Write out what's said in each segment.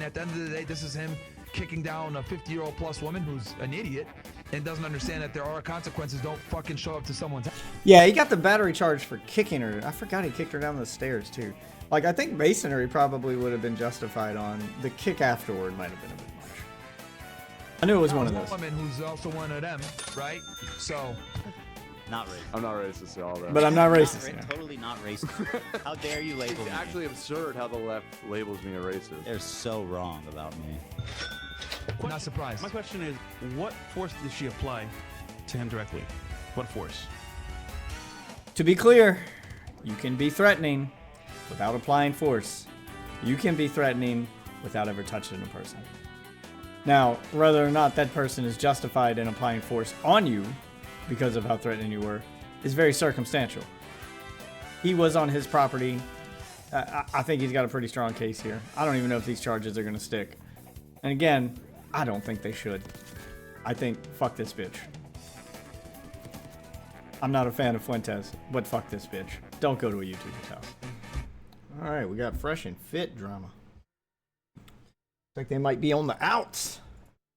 at the end of the day, this is him kicking down a 50-year-old plus woman who's an idiot and doesn't understand that there are consequences. Don't fucking show up to someone's house. Yeah, he got the battery charge for kicking her. I forgot he kicked her down the stairs too. Like, I think masonry probably would have been justified on. The kick afterward might have been a bit much. I knew it was one of those. Woman who's also one of them, right? So. Not racist. I'm not racist at all, though. But I'm not racist. Not totally not racist. How dare you label me? It's actually absurd how the left labels me a racist. They're so wrong about me. Not surprised. My question is, what force did she apply to him directly? What force? To be clear, you can be threatening without applying force. You can be threatening without ever touching a person. Now, whether or not that person is justified in applying force on you because of how threatening you were is very circumstantial. He was on his property. I think he's got a pretty strong case here. I don't even know if these charges are going to stick. And again, I don't think they should. I think, fuck this bitch. I'm not a fan of Fuentes, but fuck this bitch. Don't go to a YouTuber's house. All right, we got fresh and fit drama. Looks like they might be on the outs.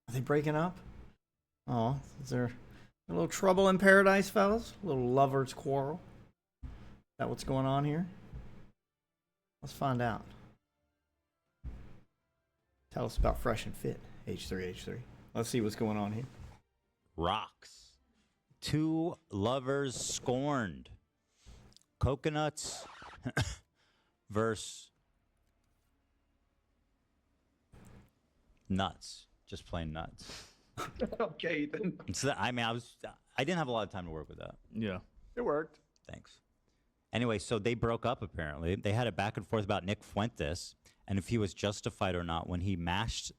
Are they breaking up? Oh, is there a little trouble in paradise, fellas? A little lovers quarrel? Is that what's going on here? Let's find out. Tell us about fresh and fit, H3H3. Let's see what's going on here. Rocks. Two lovers scorned. Coconuts versus nuts. Just plain nuts. Okay, then. So I didn't have a lot of time to work with that. Yeah. It worked. Thanks. Anyway, so they broke up apparently. They had a back and forth about Nick Fuentes and if he was justified or not when he maced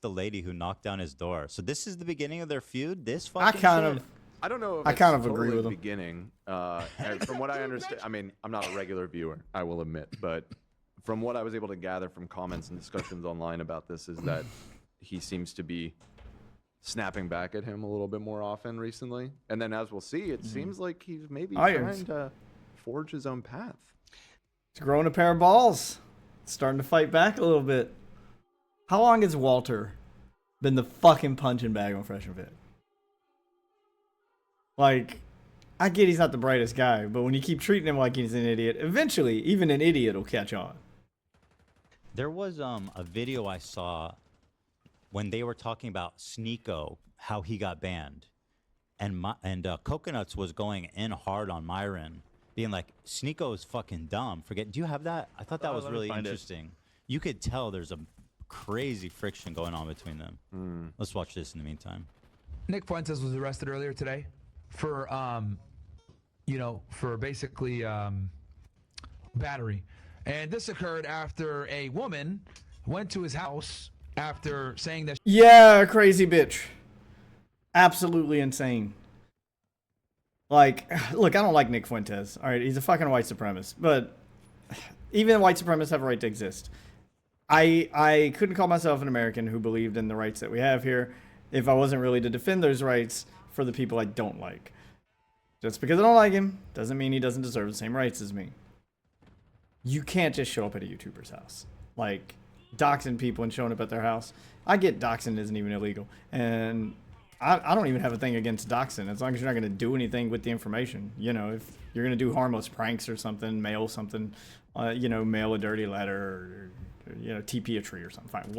the lady who knocked down his door. So this is the beginning of their feud? This fucking shit? I don't know if I it's kind of totally agree with the him. beginning. From what I understand, I mean, I'm not a regular viewer, I will admit, but from what I was able to gather from comments and discussions online about this is that he seems to be snapping back at him a little bit more often recently. And then as we'll see, it seems like he's maybe trying to forge his own path. He's growing a pair of balls. Starting to fight back a little bit. How long has Walter been the fucking punching bag on Fresh and Fit? Like, I get he's not the brightest guy, but when you keep treating him like he's an idiot, eventually even an idiot will catch on. There was a video I saw when they were talking about Sneeko, how he got banned, and Coconuts was going in hard on Myron, being like, Sneeko is fucking dumb. Do you have that? I thought that was really interesting. You could tell there's a crazy friction going on between them. Let's watch this in the meantime. Nick Fuentes was arrested earlier today for, for basically battery. And this occurred after a woman went to his house after saying that. Yeah, crazy bitch. Absolutely insane. Like, look, I don't like Nick Fuentes. All right, he's a fucking white supremacist. But even white supremacists have a right to exist. I couldn't call myself an American who believed in the rights that we have here if I wasn't really to defend those rights for the people I don't like. Just because I don't like him doesn't mean he doesn't deserve the same rights as me. You can't just show up at a YouTuber's house. Like, doxing people and showing up at their house. I get doxing isn't even illegal. And I don't even have a thing against doxing as long as you're not going to do anything with the information. You know, if you're going to do harmless pranks or something, mail something, mail a dirty letter or TP a tree or something. Fine,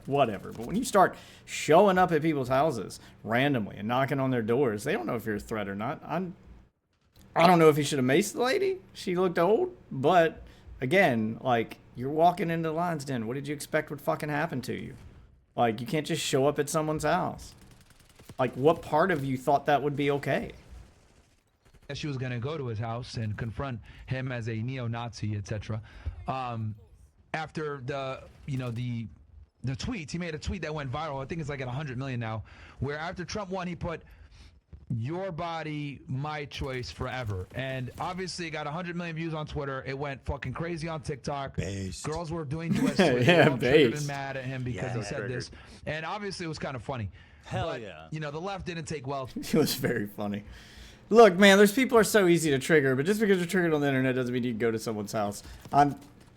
whatever. But when you start showing up at people's houses randomly and knocking on their doors, they don't know if you're a threat or not. I don't know if he should have maced the lady. She looked old, but again, like, you're walking into the lion's den. What did you expect would fucking happen to you? Like, you can't just show up at someone's house. Like, what part of you thought that would be okay? She was going to go to his house and confront him as a neo-Nazi, etc. After the tweets, he made a tweet that went viral. I think it's like at 100 million now, where after Trump won, he put, "Your body, my choice forever." And obviously it got 100 million views on Twitter. It went fucking crazy on TikTok. Based. Girls were doing US Twitter. Yeah, triggered based. and mad at him because he said this. And obviously it was kind of funny. Hell but, yeah. the left didn't take well. It was very funny. Look, man, there's people are so easy to trigger, but just because you're triggered on the internet doesn't mean you can go to someone's house.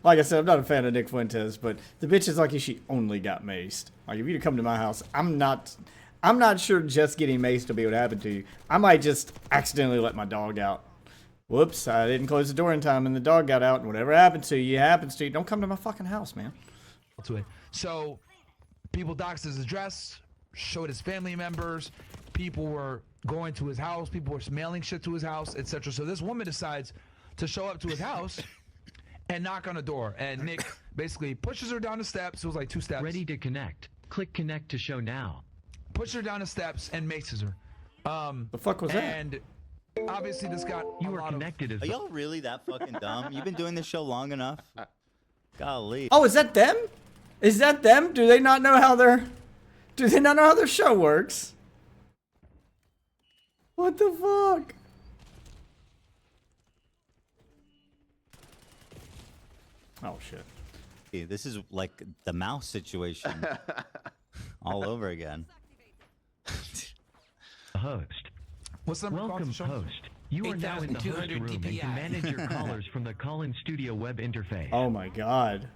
Like I said, I'm not a fan of Nick Fuentes, but the bitch is lucky she only got maced. Like, if you'd come to my house, I'm not sure just getting maced will be what happened to you. I might just accidentally let my dog out. Whoops, I didn't close the door in time and the dog got out, and whatever happens to you, happens to you. Don't come to my fucking house, man. To it. So people doxed his address, showed his family members, people were going to his house, people were mailing shit to his house, etc. So this woman decides to show up to his house and knock on the door, and Nick basically pushes her down the steps. It was like 2 steps. Ready to connect. Click connect to show now. Pushes her down the steps and maces her. The fuck was that? And obviously this got You a are lot connected as Are y'all really that fucking dumb? You've been doing this show long enough. Golly. Oh, is that them? Is that them? Do they not know how their show works? What the fuck? Oh shit. Hey, this is like the mouse situation all over again. host. What's the number? Welcome, host. You are now in the host room and can manage your callers from the call-in studio web interface. Oh my god.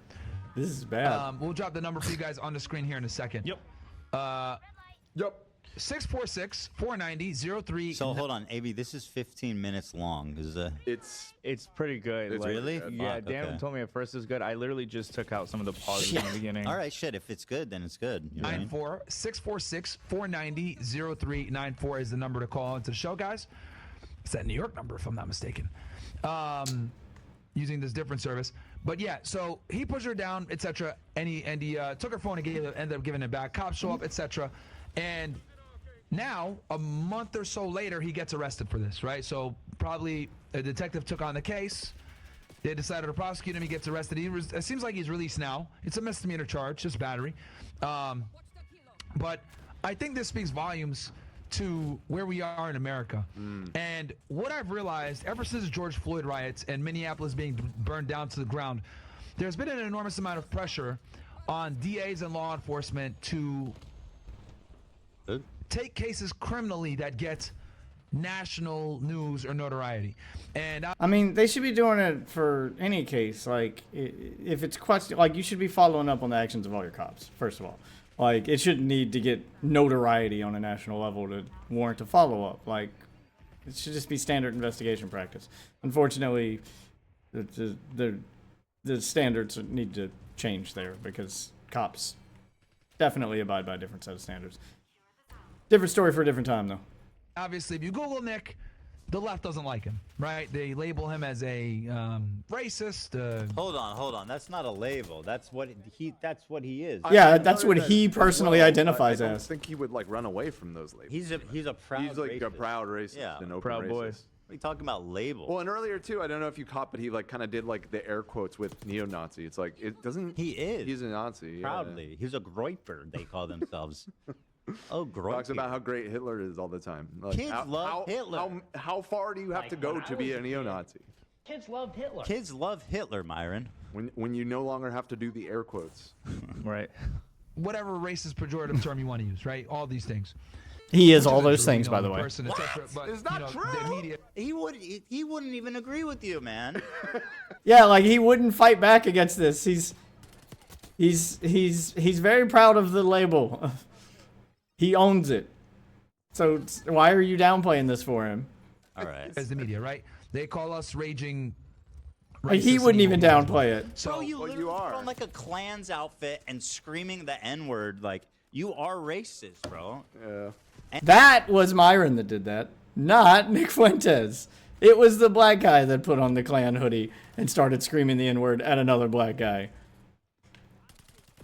This is bad. We'll drop the number for you guys on the screen here in a second. Yep. Yep. 646-490-03. So hold on, AB. This is 15 minutes long. It's pretty good. It's like, really? Yeah, Fuck, Dan okay. told me at first it's good. I literally just took out some of the pauses in the beginning. All right, shit. If it's good, then it's good. You know what I mean? 646-490-0394 is the number to call into the show, guys. It's that New York number, if I'm not mistaken. Using this different service. But yeah, so he pushed her down, etc. And he took her phone and ended up giving it back. Cops show up, etc. And now, a month or so later, he gets arrested for this, right? So probably a detective took on the case. They decided to prosecute him. He gets arrested. It seems like he's released now. It's a misdemeanor charge, just battery. But I think this speaks volumes to where we are in America. And what I've realized ever since the George Floyd riots and Minneapolis being burned down to the ground, there's been an enormous amount of pressure on DAs and law enforcement to take cases criminally that get national news or notoriety. And I mean, they should be doing it for any case. Like, if it's question, like, you should be following up on the actions of all your cops, first of all. Like, it shouldn't need to get notoriety on a national level to warrant a follow-up. Like, it should just be standard investigation practice. Unfortunately, the standards need to change there because cops definitely abide by a different set of standards. Different story for a different time, though. obviously, if you Google Nick, the left doesn't like him, right? They label him as a racist. Hold on. That's not a label. That's what he is. Yeah, that's what he personally identifies I don't as. think he would like run away from those labels. He's a proud He's like racist. a proud racist, Yeah. an open Proud racist. boy. What are you talking about label? Well, and earlier too, I don't know if you caught, but he like kind of did like the air quotes with neo-Nazi. It's like it doesn't. He is. He's a Nazi. Yeah. Proudly. He's a Groiper, they call themselves. Oh, Groiper. Talks about how great Hitler is all the time. Like, Kids love Hitler. How far do you have to go to be a neo-Nazi? Kids loved Hitler. Kids love Hitler, Myron. When you no longer have to do the air quotes. Right. whatever racist pejorative term you want to use, right? All these things. He is Which all isn't those true, things, you know, by the the way. person, et cetera, but, Is that you know, true? The media, He wouldn't even agree with you, man. Yeah, like he wouldn't fight back against this. He's very proud of the label. He owns it. So why are you downplaying this for him? All right. as the media, right? They call us raging. Like, he racists wouldn't and even evil. downplay it. So Bro, you Well, literally you put are. on like a Klan's outfit and screaming the N-word. Like, you are racist, bro. Yeah. That was Myron that did that, not Nick Fuentes. It was the black guy that put on the Klan hoodie and started screaming the N-word at another black guy.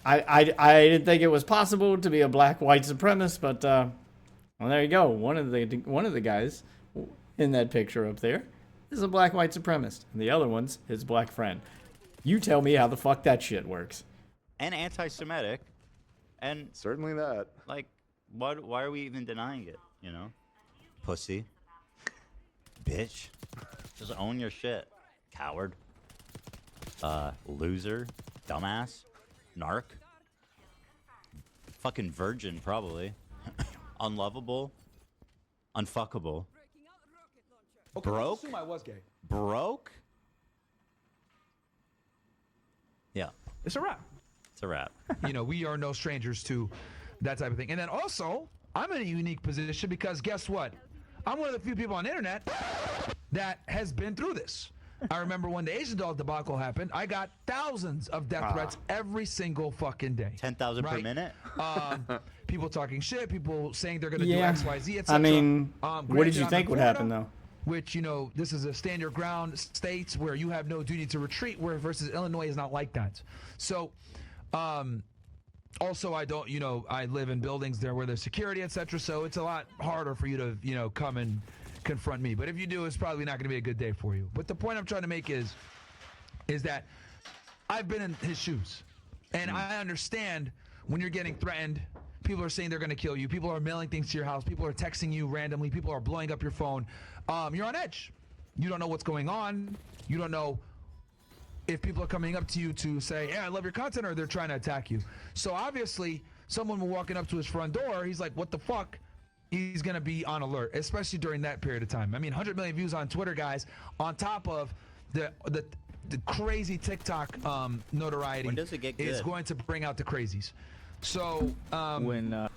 I didn't think it was possible to be a black white supremacist, but well, there you go. One of the guys in that picture up there is a black white supremacist, and the other one's his black friend. You tell me how the fuck that shit works. And anti-Semitic. And, Certainly that. like, why are we even denying it, you know? Pussy. Bitch. Just own your shit. Coward. Loser. Dumbass. Narc. Fucking virgin, probably. Unlovable. Unfuckable. okay, Broke? let's assume I was gay. Broke? It's a wrap. It's a wrap. You know, we are no strangers to that type of thing. And then also, I'm in a unique position because guess what? I'm one of the few people on the internet that has been through this. I remember when the Asian doll debacle happened, I got thousands of death threats every single fucking day. 10,000 per right? minute? People talking shit, people saying they're going to do Yeah. X, Y, Z, etc. I mean, what did Granted, you I'm think in would Florida, happen though? Which, you know, this is a stand your ground states where you have no duty to retreat, where versus Illinois is not like that. So, also, I don't, you know, I live in buildings there where there's security, etc. So it's a lot harder for you to, you know, come and confront me. But if you do, it's probably not going to be a good day for you. But the point I'm trying to make is that I've been in his shoes, and I understand when you're getting threatened. People are saying they're going to kill you. People are mailing things to your house. People are texting you randomly. People are blowing up your phone. You're on edge. You don't know what's going on. You don't know if people are coming up to you to say, "Yeah, I love your content," or they're trying to attack you. So obviously, someone walking up to his front door, he's like, "What the fuck?" He's going to be on alert, especially during that period of time. I mean, 100 million views on Twitter, guys, on top of the crazy TikTok notoriety When does it get is good? going to bring out the crazies. So, When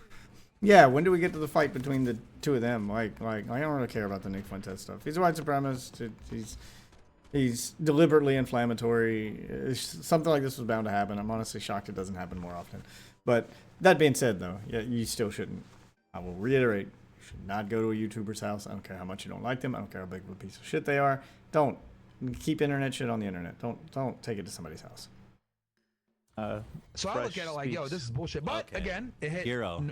Yeah, when do we get to the fight between the two of them? Like I don't really care about the Nick Fuentes stuff. He's a white supremacist. He's deliberately inflammatory. Something like this was bound to happen. I'm honestly shocked it doesn't happen more often. But that being said, though, yeah, you still shouldn't. I will reiterate, you should not go to a YouTuber's house. I don't care how much you don't like them. I don't care how big of a piece of shit they are. Don't keep internet shit on the internet. Don't take it to somebody's house. So I look at it like, yo, this is bullshit. But Okay. again, it hit Hero.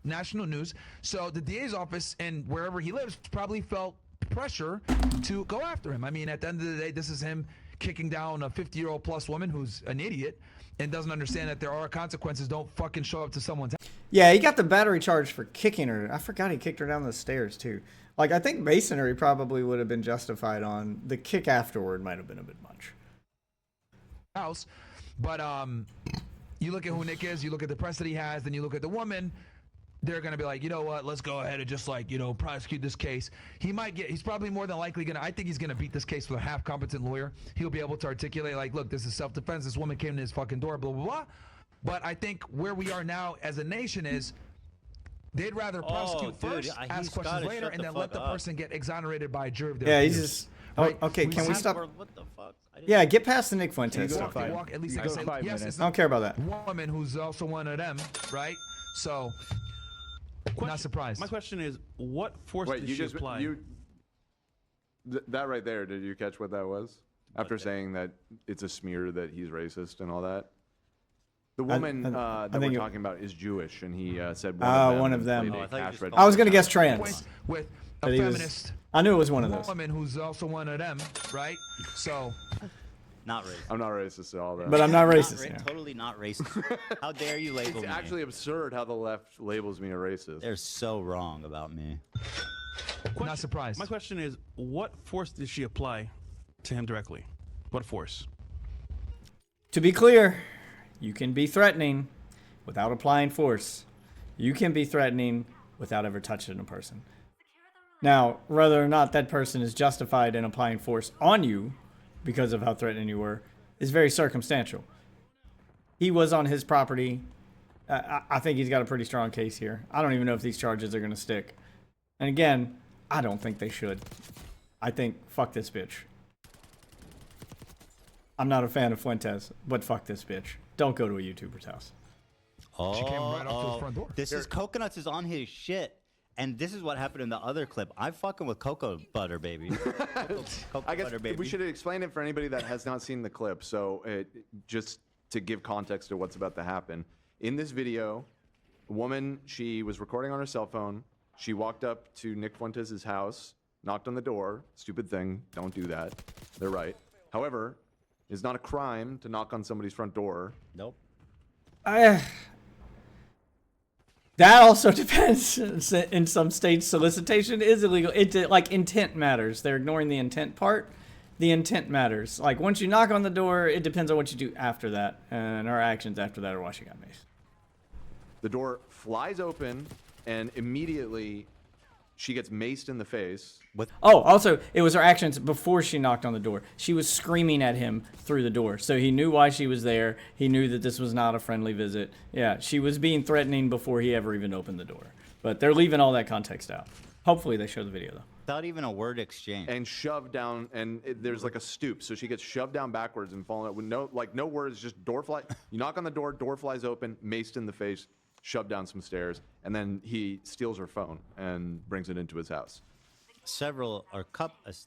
national news. So the DA's office and wherever he lives probably felt pressure to go after him. I mean, at the end of the day, this is him kicking down a 50-year-old plus woman who's an idiot and doesn't understand that there are consequences. Don't fucking show up to someone's house. Yeah, he got the battery charge for kicking her. I forgot he kicked her down the stairs too. Like I think masonry probably would have been justified on the kick afterward might have been a bit much. House. But you look at who Nick is, you look at the press that he has, then you look at the woman, they're going to be like, you know what, let's go ahead and just like, you know, prosecute this case. He's probably more than likely I think he's going to beat this case with a half competent lawyer. He'll be able to articulate like, look, this is self-defense. This woman came to his fucking door, blah, blah, blah. But I think where we are now as a nation is they'd rather prosecute first, he's ask gotta questions later, shut and the then let the fuck up. person get exonerated by a jury of their Yeah, peers. he's just. Right. Oh, okay, can we stop? What the fuck? I didn't- Yeah, get past the Nick you Fuentes go stuff. five. dude. Walk, at least You I go say, 5 yes, minutes. it's I don't care about that. a woman who's also one of them, right? So, not surprised. My question is, what force Wait, did you she just apply? that right there? Did you catch what that was? After saying that it's a smear that he's racist and all that. The woman that think we're it- talking about is Jewish, and he said one of them. played Oh, a I thought you cash just register called I was gonna guess sound. trans. with a But he was- feminist I knew it was one of those. woman who's also one of them, right? So, Not racist. I'm not racist at all, though. But I'm not Not racist. ra- Yeah. Totally not racist. How dare you label it's me? actually absurd how the left labels me a racist. They're so wrong about me. not surprised. My question is, what force did she apply to him directly? What force? To be clear, you can be threatening without applying force. You can be threatening without ever touching a person. Now, whether or not that person is justified in applying force on you because of how threatening you were is very circumstantial. He was on his property. I think he's got a pretty strong case here. I don't even know if these charges are going to stick. And again, I don't think they should. I think, fuck this bitch. I'm not a fan of Fuentes, but fuck this bitch. Don't go to a YouTuber's house. Oh, came right up to his front door. This is Coconuts is on his shit. And this is what happened in the other clip. I'm fucking with cocoa butter, baby. Cocoa I guess butter, baby. we should explain it for anybody that has not seen the clip. So, just to give context to what's about to happen, in this video, a woman, she was recording on her cell phone. She walked up to Nick Fuentes' house, knocked on the door. Stupid thing. Don't do that. They're right. However, it's not a crime to knock on somebody's front door. Nope. That also depends. In some states, solicitation is illegal. Like intent matters. They're ignoring the intent part. The intent matters. Like once you knock on the door, it depends on what you do after that, and our actions after that are what you got maced. The door flies open, and immediately She gets maced in the face. Oh, also, it was her actions before she knocked on the door. She was screaming at him through the door. So he knew why she was there. He knew that this was not a friendly visit. Yeah, she was being threatening before he ever even opened the door. But they're leaving all that context out. Hopefully they show the video, though. Without even a word exchange. And shoved down, and there's like a stoop, so she gets shoved down backwards and falling out with no words, just door fly. You knock on the door flies open, maced in the face, shoved down some stairs, and then he steals her phone and brings it into his house. At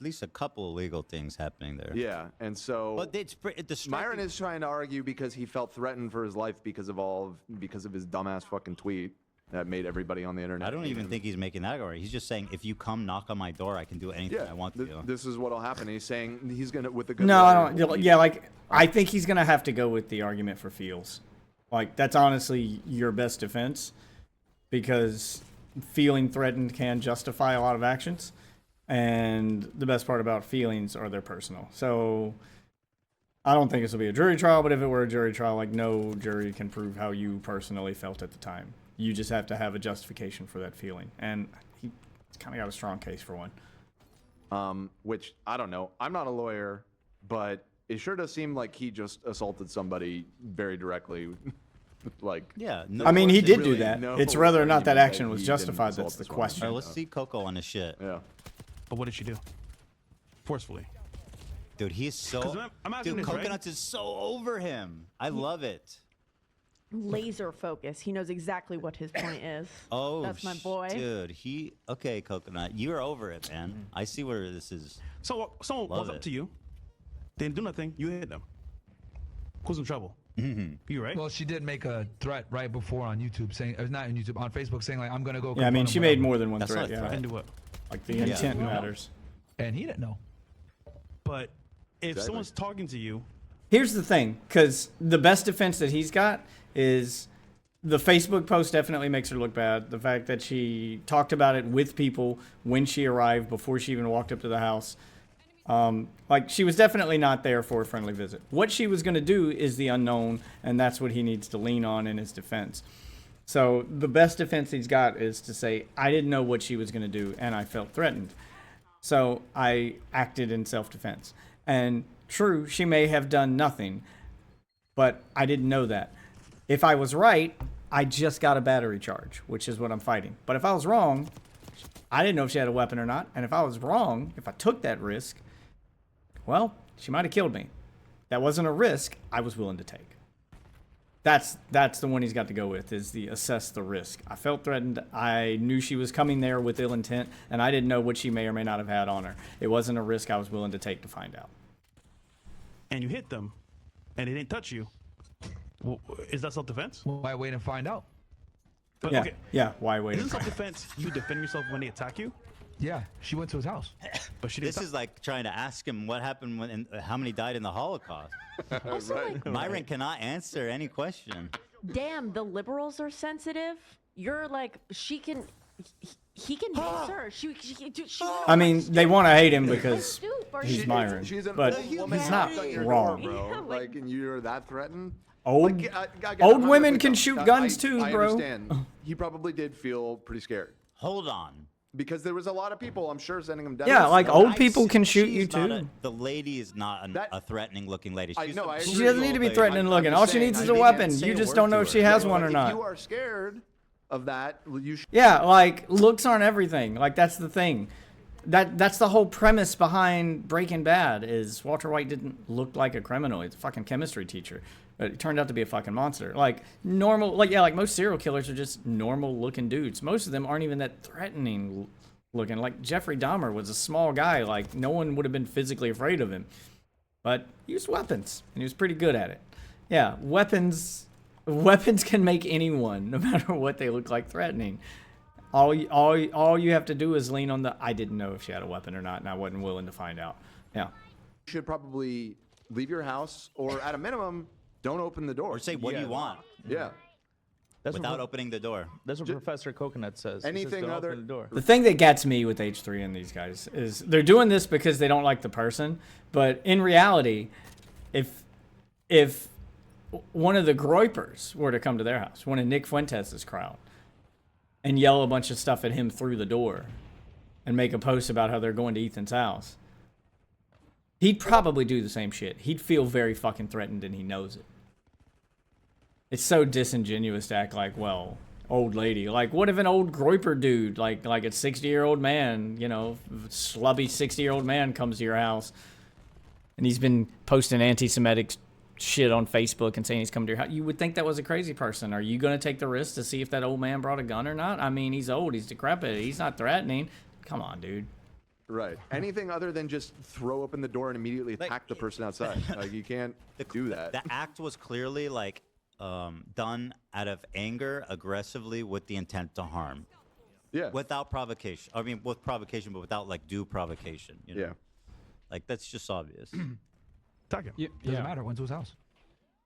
least a couple illegal things happening there. Yeah, and so. But Myron is trying to argue because he felt threatened for his life because of his dumbass fucking tweet that made everybody on the internet. I don't even think he's making that argument. He's just saying, if you come knock on my door, I can do anything I want to do. This is what'll happen. He's saying he's gonna with a good. No, I don't. Yeah, like I think he's gonna have to go with the argument for feels. Like that's honestly your best defense, because feeling threatened can justify a lot of actions, and the best part about feelings are they're personal. So I don't think this will be a jury trial, but if it were a jury trial, like no jury can prove how you personally felt at the time. You just have to have a justification for that feeling, and he's kind of got a strong case for one. Which I don't know. I'm not a lawyer, but it sure does seem like he just assaulted somebody very directly. Like, yeah. No, I mean, he did really do that. It's whether or not that action was justified that's the question. All right, let's see Coco on his shit. Yeah. But what did she do? Forcefully. Dude, he's so. Dude, Coconuts is so over him. I love it. Laser focus. He knows exactly what his point is. Oh, that's my boy. Dude, okay, Coconut, you're over it, man. I see where this is. So someone walks up to you, they didn't do nothing. You hit them. Who's in trouble? You right? Well, she did make a threat right before on YouTube saying, not on YouTube, on Facebook saying like, I'm gonna go. Yeah, I mean, she made more than one That's threat. Not a threat. Yeah. And do what? Like the intent matters. And he didn't know. But if someone's talking to you, here's the thing, because the best defense that he's got is the Facebook post definitely makes her look bad. The fact that she talked about it with people when she arrived before she even walked up to the house. Like, she was definitely not there for a friendly visit. What she was going to do is the unknown, and that's what he needs to lean on in his defense. So the best defense he's got is to say, I didn't know what she was going to do, and I felt threatened. So I acted in self-defense. And true, she may have done nothing, but I didn't know that. If I was right, I just got a battery charge, which is what I'm fighting. But if I was wrong, I didn't know if she had a weapon or not. And if I was wrong, if I took that risk, well, she might have killed me. That wasn't a risk I was willing to take. That's the one he's got to go with, is the assess the risk. I felt threatened. I knew she was coming there with ill intent, and I didn't know what she may or may not have had on her. It wasn't a risk I was willing to take to find out. and you hit them, and they didn't touch you. Well, is that self-defense? Why wait and find out? But, Yeah, okay. yeah. Why wait? Isn't self-defense you defend yourself when they attack you? Yeah, she went to his house. But she didn't. This is like trying to ask him what happened when and how many died in the Holocaust. Also, like, Myron cannot answer any question. damn, the liberals are sensitive. You're like, she can, he can hit her. She I mean, they want to hate him because stoop, or he's she- Myron, She's an but old woman he's not knocked on your wrong. door, bro. Yeah, like, and you're that threatened. Old, Like, I'm old not women gonna can think- shoot guns too, I bro. understand. He probably did feel pretty scared Hold on. because there was a lot of people, I'm sure, sending him death. Yeah, like old I people see- can shoot she's you not too. the lady is not That- a threatening-looking lady. I She's know, a I She agree. doesn't need to be I'm threatening just looking. All she saying, needs is I a didn't weapon. say You a just word don't to know if her. she has Like, one or if not. you are scared of that, you should. Yeah, like looks aren't everything. Like that's the thing. That's the whole premise behind Breaking Bad is Walter White didn't look like a criminal. He's a fucking chemistry teacher. But it turned out to be a fucking monster. Like normal, like most serial killers are just normal looking dudes. Most of them aren't even that threatening looking. Like Jeffrey Dahmer was a small guy. Like no one would have been physically afraid of him. But he used weapons and he was pretty good at it. Yeah, weapons can make anyone, no matter what they look like, threatening. All you have to do is lean on the I didn't know if she had a weapon or not, and I wasn't willing to find out. Yeah. You should probably leave your house, or at a minimum, don't open the door. Or say, what do you want? Yeah. That's Without what, opening the door. that's what Professor Coconut says. He says, Anything "Don't other- open the door." The thing that gets me with H3 and these guys is they're doing this because they don't like the person, but in reality, if one of the Groypers were to come to their house, one of Nick Fuentes' crowd, and yell a bunch of stuff at him through the door, and make a post about how they're going to Ethan's house, he'd probably do the same shit. He'd feel very fucking threatened, and he knows it. It's so disingenuous to act like, well, old lady. Like, what if an old groiper dude, like a 60-year-old man, you know, slubby 60-year-old man comes to your house, and he's been posting anti-Semitic shit on Facebook and saying he's coming to your house? You would think that was a crazy person. Are you going to take the risk to see if that old man brought a gun or not? I mean, he's old, he's decrepit, he's not threatening. Come on, dude. Right. Anything other than just throw open the door and immediately attack the person outside. Like, you can't do that. The act was clearly like done out of anger, aggressively, with the intent to harm. Yeah. Without provocation. I mean, with provocation, but without like due provocation. You know? Yeah. Like, that's just obvious. Attack him. Doesn't matter. Went to his house.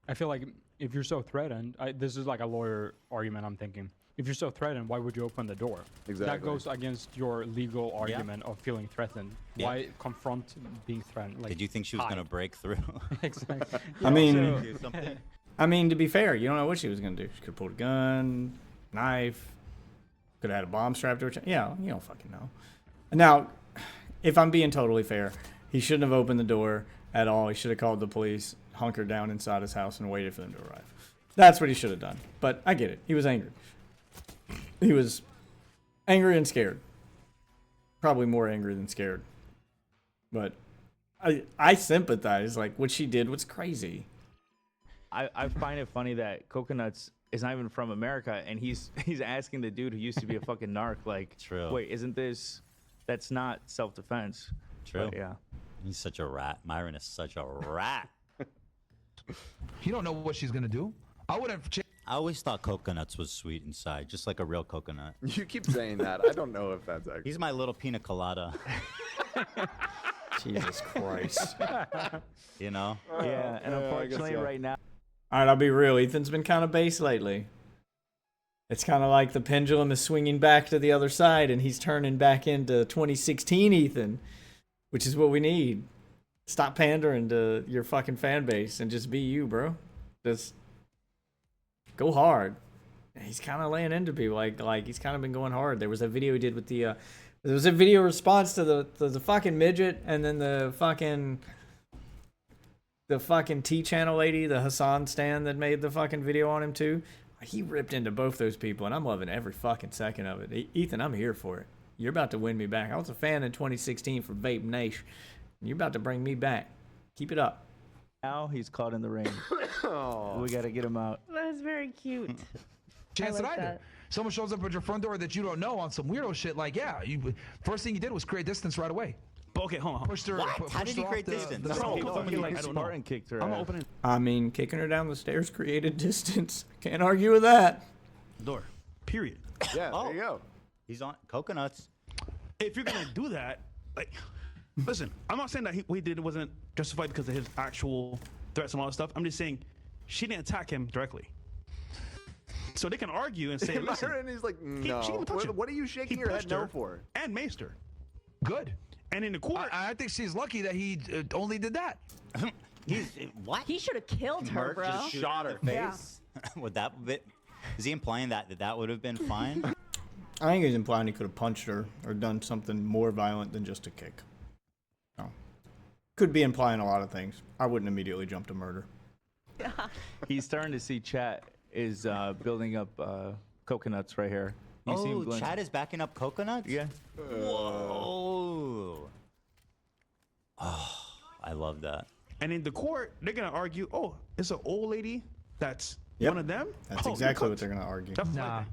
I feel like if you're so threatened, this is like a lawyer argument, I'm thinking. If you're so threatened, why would you open the door? Exactly. That goes against your legal argument of feeling threatened. Yeah. Why confront being threatened? Like, Did you think she was going to break through? Exactly. I mean, Do something? I mean, to be fair, you don't know what she was going to do. She could have pulled a gun, knife, could have had a bomb strapped to her chest. Yeah, you don't fucking know. Now, if I'm being totally fair, he shouldn't have opened the door at all. He should have called the police, hunkered down inside his house, and waited for them to arrive. That's what he should have done. But I get it. He was angry. He was angry and scared. Probably more angry than scared. But I sympathize. Like, what she did was crazy. I find it funny that Coconuts is not even from America, and he's asking the dude who used to be a fucking narc, like, True. wait, isn't this, that's not self-defense. True. But, yeah. He's such a rat. Myron is such a rat. You don't know what she's gonna do. I would have. I always thought Coconuts was sweet inside, just like a real coconut. You keep saying that. I don't know if that's actually. He's my little pina colada. Jesus Christ. You know? Yeah, and unfortunately right now, All right, I'll be real. Ethan's been kind of base lately. It's kind of like the pendulum is swinging back to the other side, and he's turning back into 2016 Ethan, which is what we need. Stop pandering to your fucking fan base and just be you, bro. Just go hard. He's kind of laying into people. Like he's kind of been going hard. There was a video he did with the. There was a video response to the fucking midget, and then the fucking T channel lady, the Hassan stan that made the fucking video on him too. He ripped into both those people, and I'm loving every fucking second of it. Ethan, I'm here for it. You're about to win me back. I was a fan in 2016 for Vape Nation. You're about to bring me back. Keep it up. now he's caught in the rain. We got to get him out. That's very cute. Chance I that like I that. do. Someone shows up at your front door that you don't know on some weirdo shit. Like, yeah, you first thing you did was create distance right away. But okay, hold on. Pushed her. What? pushed How did her he off create the- distance? the No, sidewalk. no, Fucking like I don't Spartan know. kicked her I'm ass. opening I mean, kicking her down the stairs created distance. Can't argue with that. the door. Period. Yeah, Oh. there you go. He's on Coconuts. If you're gonna do that, like, listen, I'm not saying that what he did wasn't justified because of his actual threats and all that stuff. I'm just saying she didn't attack him directly. So they can argue and say, listen, Myron is like, she no. didn't touch him. What are you shaking He your head pushed no her for? and maced her. Good. And in the court, I think she's lucky that he only did that. He's what? He should have killed her, Merc bro. just shot her face. Would that bit? Is he implying that would have been fine? I think he's implying he could have punched her or done something more violent than just a kick. No. Could be implying a lot of things. I wouldn't immediately jump to murder. He's starting to see chat is building up Coconuts right here. You see him Oh, going- Chad is backing up Coconuts? Yeah. Whoa. Oh, I love that. and in the court, they're gonna argue, oh, it's an old lady that's Yep. one of them. That's Oh, you're exactly what cooked. they're going to argue. That's Nah. like-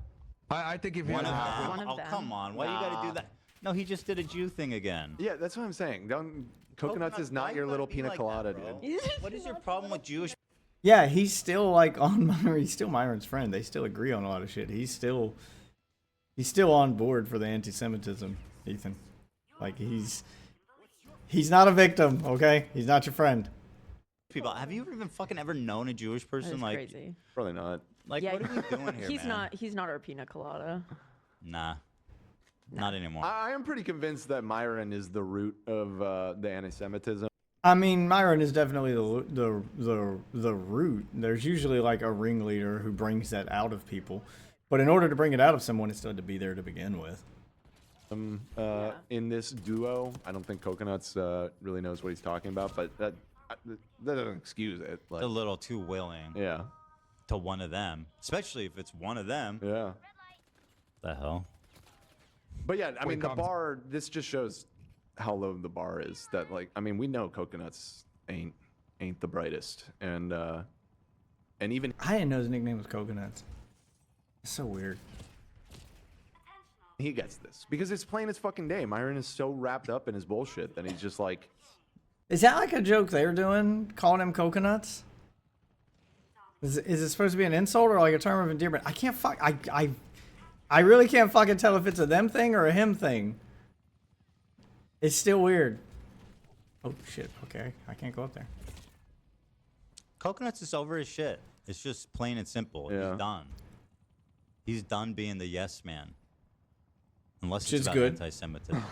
I think if you One of them. One of Oh, them. come on. Why you gotta do that? No, he just did a Jew thing again. Yeah, that's what I'm saying. Coconuts is why not you your gotta little be pina like that, colada, bro? dude. What is your problem with Jewish? Yeah, he's still like on Myron. He's still Myron's friend. They still agree on a lot of shit. He's still on board for the anti-Semitism, Ethan. Like he's not a victim, okay? He's not your friend. People, have you even fucking ever known a Jewish person That's like? crazy. Probably not. Like, Yeah, what are we doing here, He's man? not. He's not our pina colada. Nah, not anymore. I am pretty convinced that Myron is the root of the anti-Semitism. I mean, Myron is definitely the root. There's usually like a ringleader who brings that out of people, but in order to bring it out of someone, it still had to be there to begin with. in this duo. I don't think Coconuts really knows what he's talking about, but that doesn't excuse it. Like, a little too willing yeah. to one of them, especially if it's one of them. Yeah. The hell? But yeah, I mean, the bar, this just shows how low the bar is. That, like, I mean, we know Coconuts ain't the brightest. And even... I didn't know his nickname was Coconuts. It's so weird. He gets this. Because it's plain as fucking day. Myron is so wrapped up in his bullshit that he's just like... Is that like a joke they're doing, calling him Coconuts? Is it supposed to be an insult or like a term of endearment? I can't fuck... I really can't fucking tell if it's a them thing or a him thing. It's still weird. Oh, shit. Okay. I can't go up there. Coconuts is over his shit. It's just plain and simple. Yeah. He's done. He's done being the yes man. Unless Which it's is about good. anti-Semitism.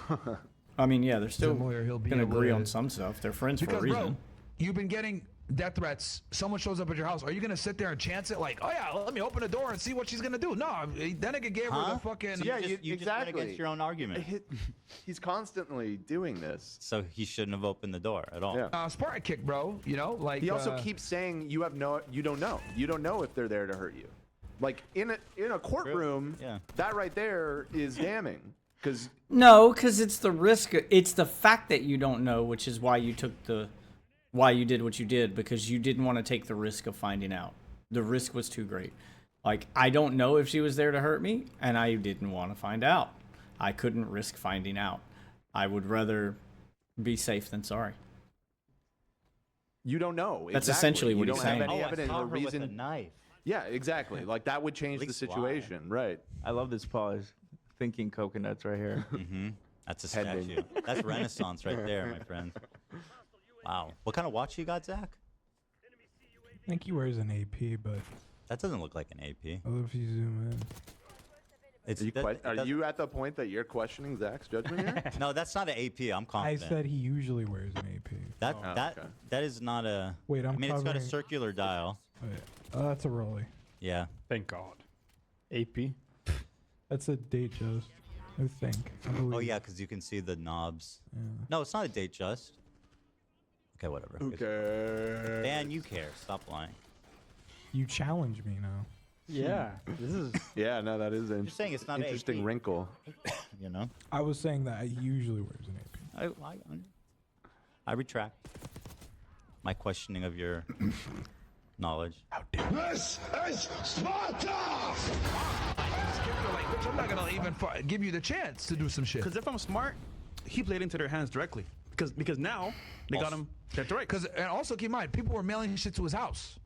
I mean, yeah, they're still lawyer, he'll be going to able agree to- on some stuff. They're friends for a Because, reason. bro, you've been getting death threats. Someone shows up at your house. Are you going to sit there and chance it like, oh, yeah, let me open the door and see what she's going to do? No, that nigga gave her the fucking... Yeah, you just went against your own argument. He's constantly doing this. So he shouldn't have opened the door at all. Yeah. Spartan kick, bro. You know, like... He also keeps saying you don't know. You don't know if they're there to hurt you. Like in a courtroom, Yeah. that right there is damning. Because No, because it's the risk. It's the fact that you don't know, which is why you why you did what you did, because you didn't want to take the risk of finding out. The risk was too great. Like, I don't know if she was there to hurt me, and I didn't want to find out. I couldn't risk finding out. I would rather be safe than sorry. you don't know. That's exactly. essentially what you he's don't have saying. any Oh, I evidence saw or her with reason. a knife. Yeah, exactly. Like that would change the least why. situation, right? I love this pause. Thinking coconuts right here. Mm-hmm. That's a Heading. statue. That's Renaissance right there, my friend. Wow. What kind of watch you got, Zach? I think he wears an AP, but That doesn't look like an AP. oh, if you zoom in. It's, Are you at the point that you're questioning Zach's judgment here? No, that's not an AP. I'm I confident. said he usually wears an AP. that Oh, that okay. that is not a. Wait, I I'm mean, it's got a covering- circular dial. Oh, yeah. Oh, that's a Rolly. Yeah. Thank God. AP. That's a date just. I think. I believe. Oh yeah, because you can see the knobs. Yeah. No, it's not a date just. Okay, whatever. Okay. Dan, you care. Stop lying. You challenge me now. Yeah. This is. Yeah, no, that is an You're saying it's not an interesting AP. wrinkle. You know. I was saying that he usually wears an AP. I retract my questioning of your knowledge. This is Sparta! I'm not gonna even give you the chance to do some shit. Because if I'm smart, he played into their hands directly. Because now they got him dead to rights. Because and also keep in mind, people were mailing shit to his house.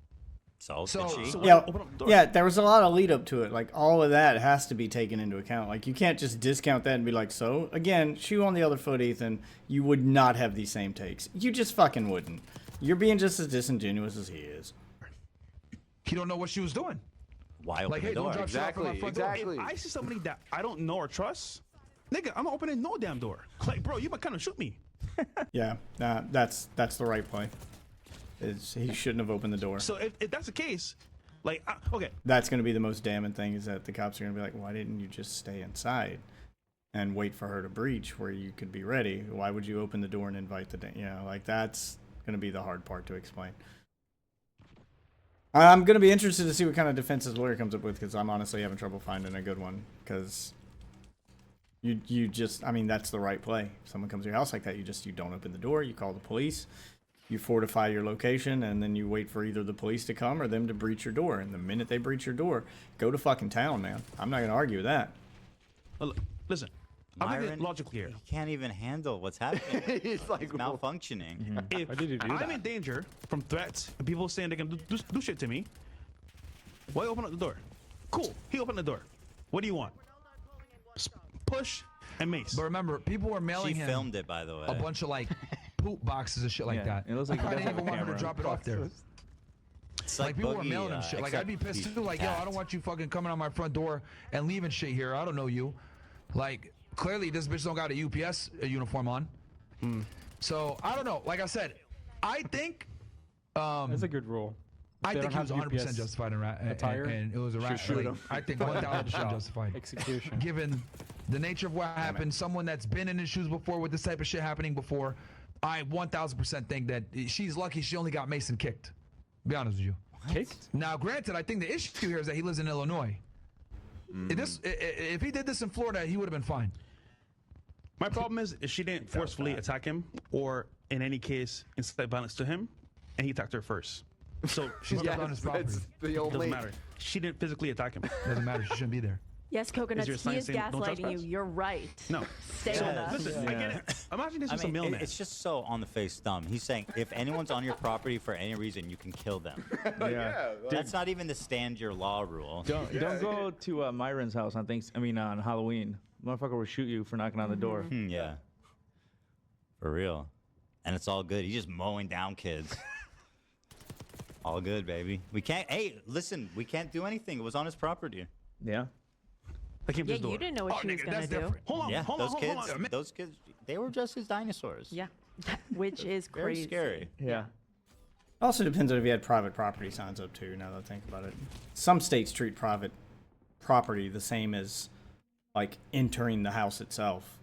So, So- did she? so- Yeah, open up the door. yeah. There was a lot of lead up to it. Like all of that has to be taken into account. Like you can't just discount that and be like, so again, shoe on the other foot, Ethan. You would not have these same takes. You just fucking wouldn't. You're being just as disingenuous as he is. He don't know what she was doing. Why open Like, the hey, don't door? drop shit off at my front door. Exactly. If I see somebody that I don't know or trust, nigga, I'm not opening no damn door. Like, bro, you might kind of shoot me. Yeah, that's the right play. He shouldn't have opened the door. So if that's the case, like, okay, That's going to be the most damning thing is that the cops are going to be like, why didn't you just stay inside and wait for her to breach where you could be ready? Why would you open the door and invite like that's going to be the hard part to explain. I'm going to be interested to see what kind of defense his lawyer comes up with because I'm honestly having trouble finding a good one because you just, I mean, that's the right play. If someone comes to your house like that, you don't open the door, you call the police. You fortify your location, and then you wait for either the police to come or them to breach your door. And the minute they breach your door, go to fucking town, man. I'm not gonna argue with that. well, listen, I'm Myron, thinking logically here. He can't even handle what's happening. He's like, It's malfunctioning. If Why did you do I'm that? in danger from threats and people saying they can do shit to me, why open up the door? Cool, he opened the door. What do you want? Push and mace. But remember, people were She mailing him filmed it, by the way. a bunch of like poop boxes and shit like Yeah, that. it looks like he I does didn't have a even want him to camera. drop it off there. It's Like people were Boogie, mailing him shit. Like I'd be except pissed he's too. Like, yo, I fat. don't want you fucking coming on my front door and leaving shit here. I don't know you. Like clearly this bitch don't got a UPS uniform on. So I don't know. Like I said, I think That's a good rule. If I they think don't he was have 100% UPS justified in attire, and it was a rat. shoot Like, him. I think 1,000% justified. Execution. Given The nature of what happened, someone that's been in his shoes before with this type of shit happening before, I 1000% think that she's lucky she only got Mason kicked. Be honest with you. Kicked? Now, granted, I think the issue here is that he lives in Illinois. If he did this in Florida, he would have been fine. My problem is she didn't forcefully attack him, or in any case, incite violence to him, and he attacked her first. So She's on his property. It's the only. doesn't matter. She didn't physically attack him. Doesn't matter. She shouldn't be there. Yes, Coconuts, your he sign is saying don't gaslighting you. trespass? You're right. No. Stay with us. Listen, I get it. Imagine this I was a mean, mailman. it's just so on the face dumb. He's saying if anyone's on your property for any reason, you can kill them. Yeah. That's not even the stand your law rule. Don't go to Myron's house on on Halloween. Motherfucker will shoot you for knocking on the door. Yeah. For real. And it's all good. He's just mowing down kids. All good, baby. We can't. Hey, listen. We can't do anything. It was on his property. Yeah. I came to Yeah, his door. you didn't know what she was nigga, gonna that's do. different. Hold on, Yeah, hold on, those hold on. kids. Those kids. They were just as dinosaurs. Yeah, which is Very crazy. scary. Yeah. Also depends on if you had private property signs up too. Now that I think about it, some states treat private property the same as like entering the house itself.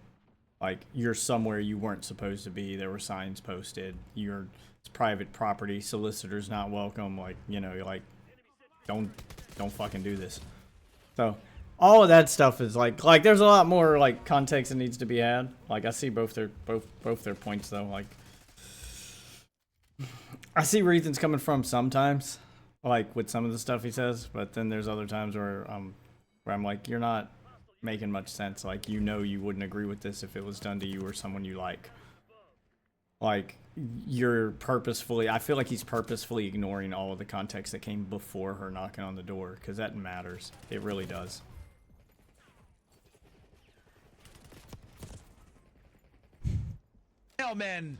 Like you're somewhere you weren't supposed to be. There were signs posted. It's private property. Solicitors not welcome. Like you're like, don't fucking do this. So all of that stuff is like there's a lot more like context that needs to be had. Like I see both their points though. Like I see where Ethan's coming from sometimes, like with some of the stuff he says, but then there's other times where I'm like, you're not making much sense. Like you wouldn't agree with this if it was done to you or someone you like. Like I feel like he's purposefully ignoring all of the context that came before her knocking on the door, because that matters. It really does. Hell, man.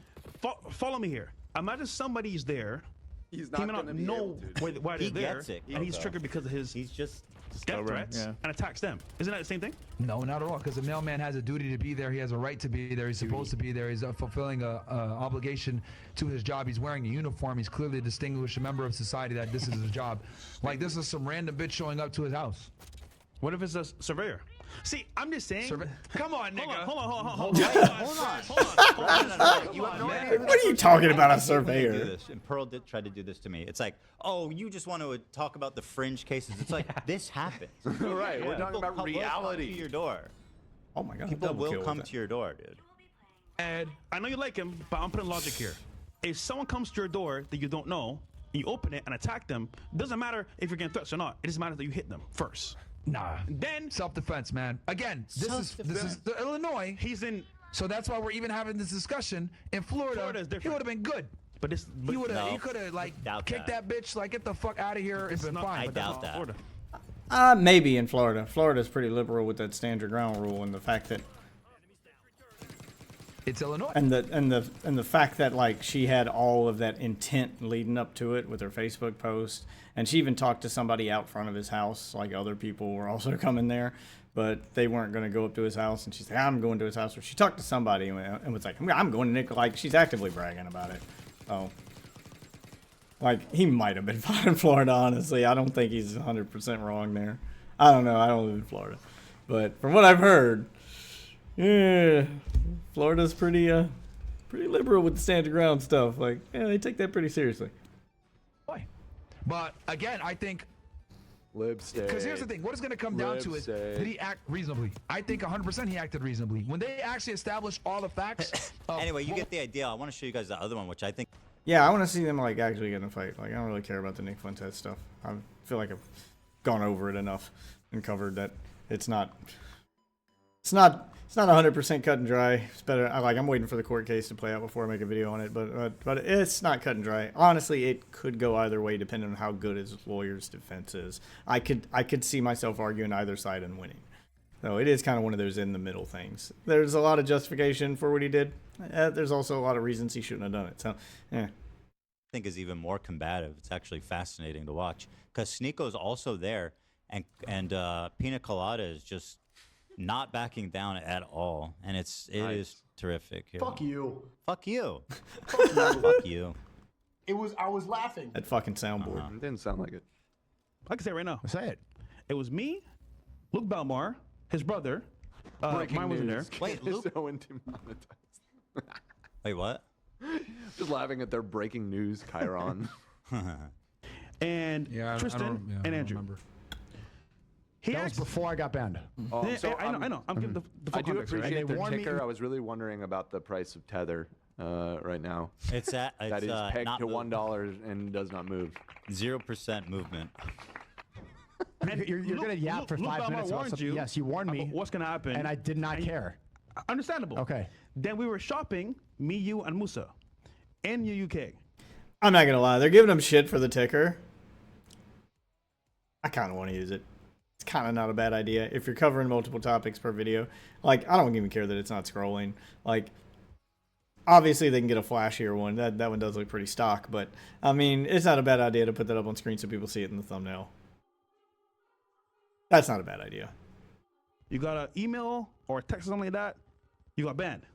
Follow me here. Imagine somebody's there. He's not He may not gonna be know able to. why they're He there, gets it, and he's though. triggered because of his He's just death stubborn, threats yeah. and attacks them. Isn't that the same thing? No, not at all. Because the mailman has a duty to be there. He has a right to be there. He's supposed to be there. He's fulfilling a obligation to his job. He's wearing a uniform. He's clearly a distinguished member of society. That this is his job. Like this is some random bitch showing up to his house. What if it's a surveyor? See, I'm just saying. Come on, nigga. Hold on. Hold on. You have no idea. What are you talking about, a Do surveyor? this, and Pearl did try to do this to me. It's like, oh, you just want to talk about the fringe cases. It's like this happens. Right. We're talking People about will come to reality. your door. Oh my god, People double will kill come with to your door, dude. And I know you like him, but I'm putting logic here. If someone comes to your door that you don't know, and you open it and attack them, doesn't matter if you're getting threats or not. It just matters that you hit them first. Nah. Then Self-defense, man. Again, this is the Illinois. he's in. So that's why we're even having this discussion. In Florida, Florida's he different. would have been good. But this. He But would have. No. He could have like Doubt kicked that. that bitch. Like get the fuck out of here. It's been not- fine. I But that's doubt all. that. Florida. Maybe in Florida. Florida's pretty liberal with that stand your ground rule, and the fact that It's Illinois. and the fact that like she had all of that intent leading up to it with her Facebook post, and she even talked to somebody out front of his house. Like other people were also coming there, but they weren't going to go up to his house, and she said, "I'm going to his house." Or she talked to somebody and was like, "I'm going to Nick." Like she's actively bragging about it. So. Like, he might have been fine in Florida, honestly. I don't think he's 100% wrong there. I don't know. I don't live in Florida. But from what I've heard, yeah, Florida's pretty liberal with the stand your ground stuff. Like, yeah, they take that pretty seriously. But again, I think Lib state. because here's the thing: what it's going to come down to is did he act reasonably? I think 100% he acted reasonably. When they actually establish all the facts. Anyway, you get the idea. I want to show you guys the other one, which I think. Yeah, I want to see them, like, actually get in a fight. Like, I don't really care about the Nick Fuentes stuff. I feel like I've gone over it enough and covered that it's not 100% cut and dry. It's better. I'm waiting for the court case to play out before I make a video on it, but it's not cut and dry. Honestly, it could go either way depending on how good his lawyer's defense is. I could see myself arguing either side and winning. So it is kind of one of those in the middle things. There's a lot of justification for what he did. There's also a lot of reasons he shouldn't have done it. So, yeah. I think is even more combative. It's actually fascinating to watch because Sneako's also there, and Pina Colada is just not backing down at all, and it is terrific. Here. Fuck you. Fuck you. Fuck you. Fuck you. I was laughing. That fucking soundboard. It didn't sound like it. I can say it right now. Say it. It was me, Luke Belmar, his brother, Mine wasn't there. Wait, It's Luke. so demonetized. Wait, what? Just laughing at their breaking news, Chiron. And Tristan and Andrew. He That was asked, before I got banned. Oh, so I know. I'm giving the full I do context, right? appreciate And they their warned me- ticker. I was really wondering about the price of Tether right now. It's at That is pegged not to $1 and does not move. 0% movement. You're going to yap for Luke 5 Belmar minutes about warned something. you Yes, you warned me. about what's going to happen. And I did not care. Understandable. Okay. Then we were shopping, me, you, and Musa, in the UK. I'm not gonna lie, they're giving him shit for the ticker. I kind of want to use it. It's kind of not a bad idea if you're covering multiple topics per video. Like, I don't even care that it's not scrolling. Like, obviously they can get a flashier one. That one does look pretty stock, but I mean, it's not a bad idea to put that up on screen so people see it in the thumbnail. That's not a bad idea. You got an email or a text or something like that, you got banned.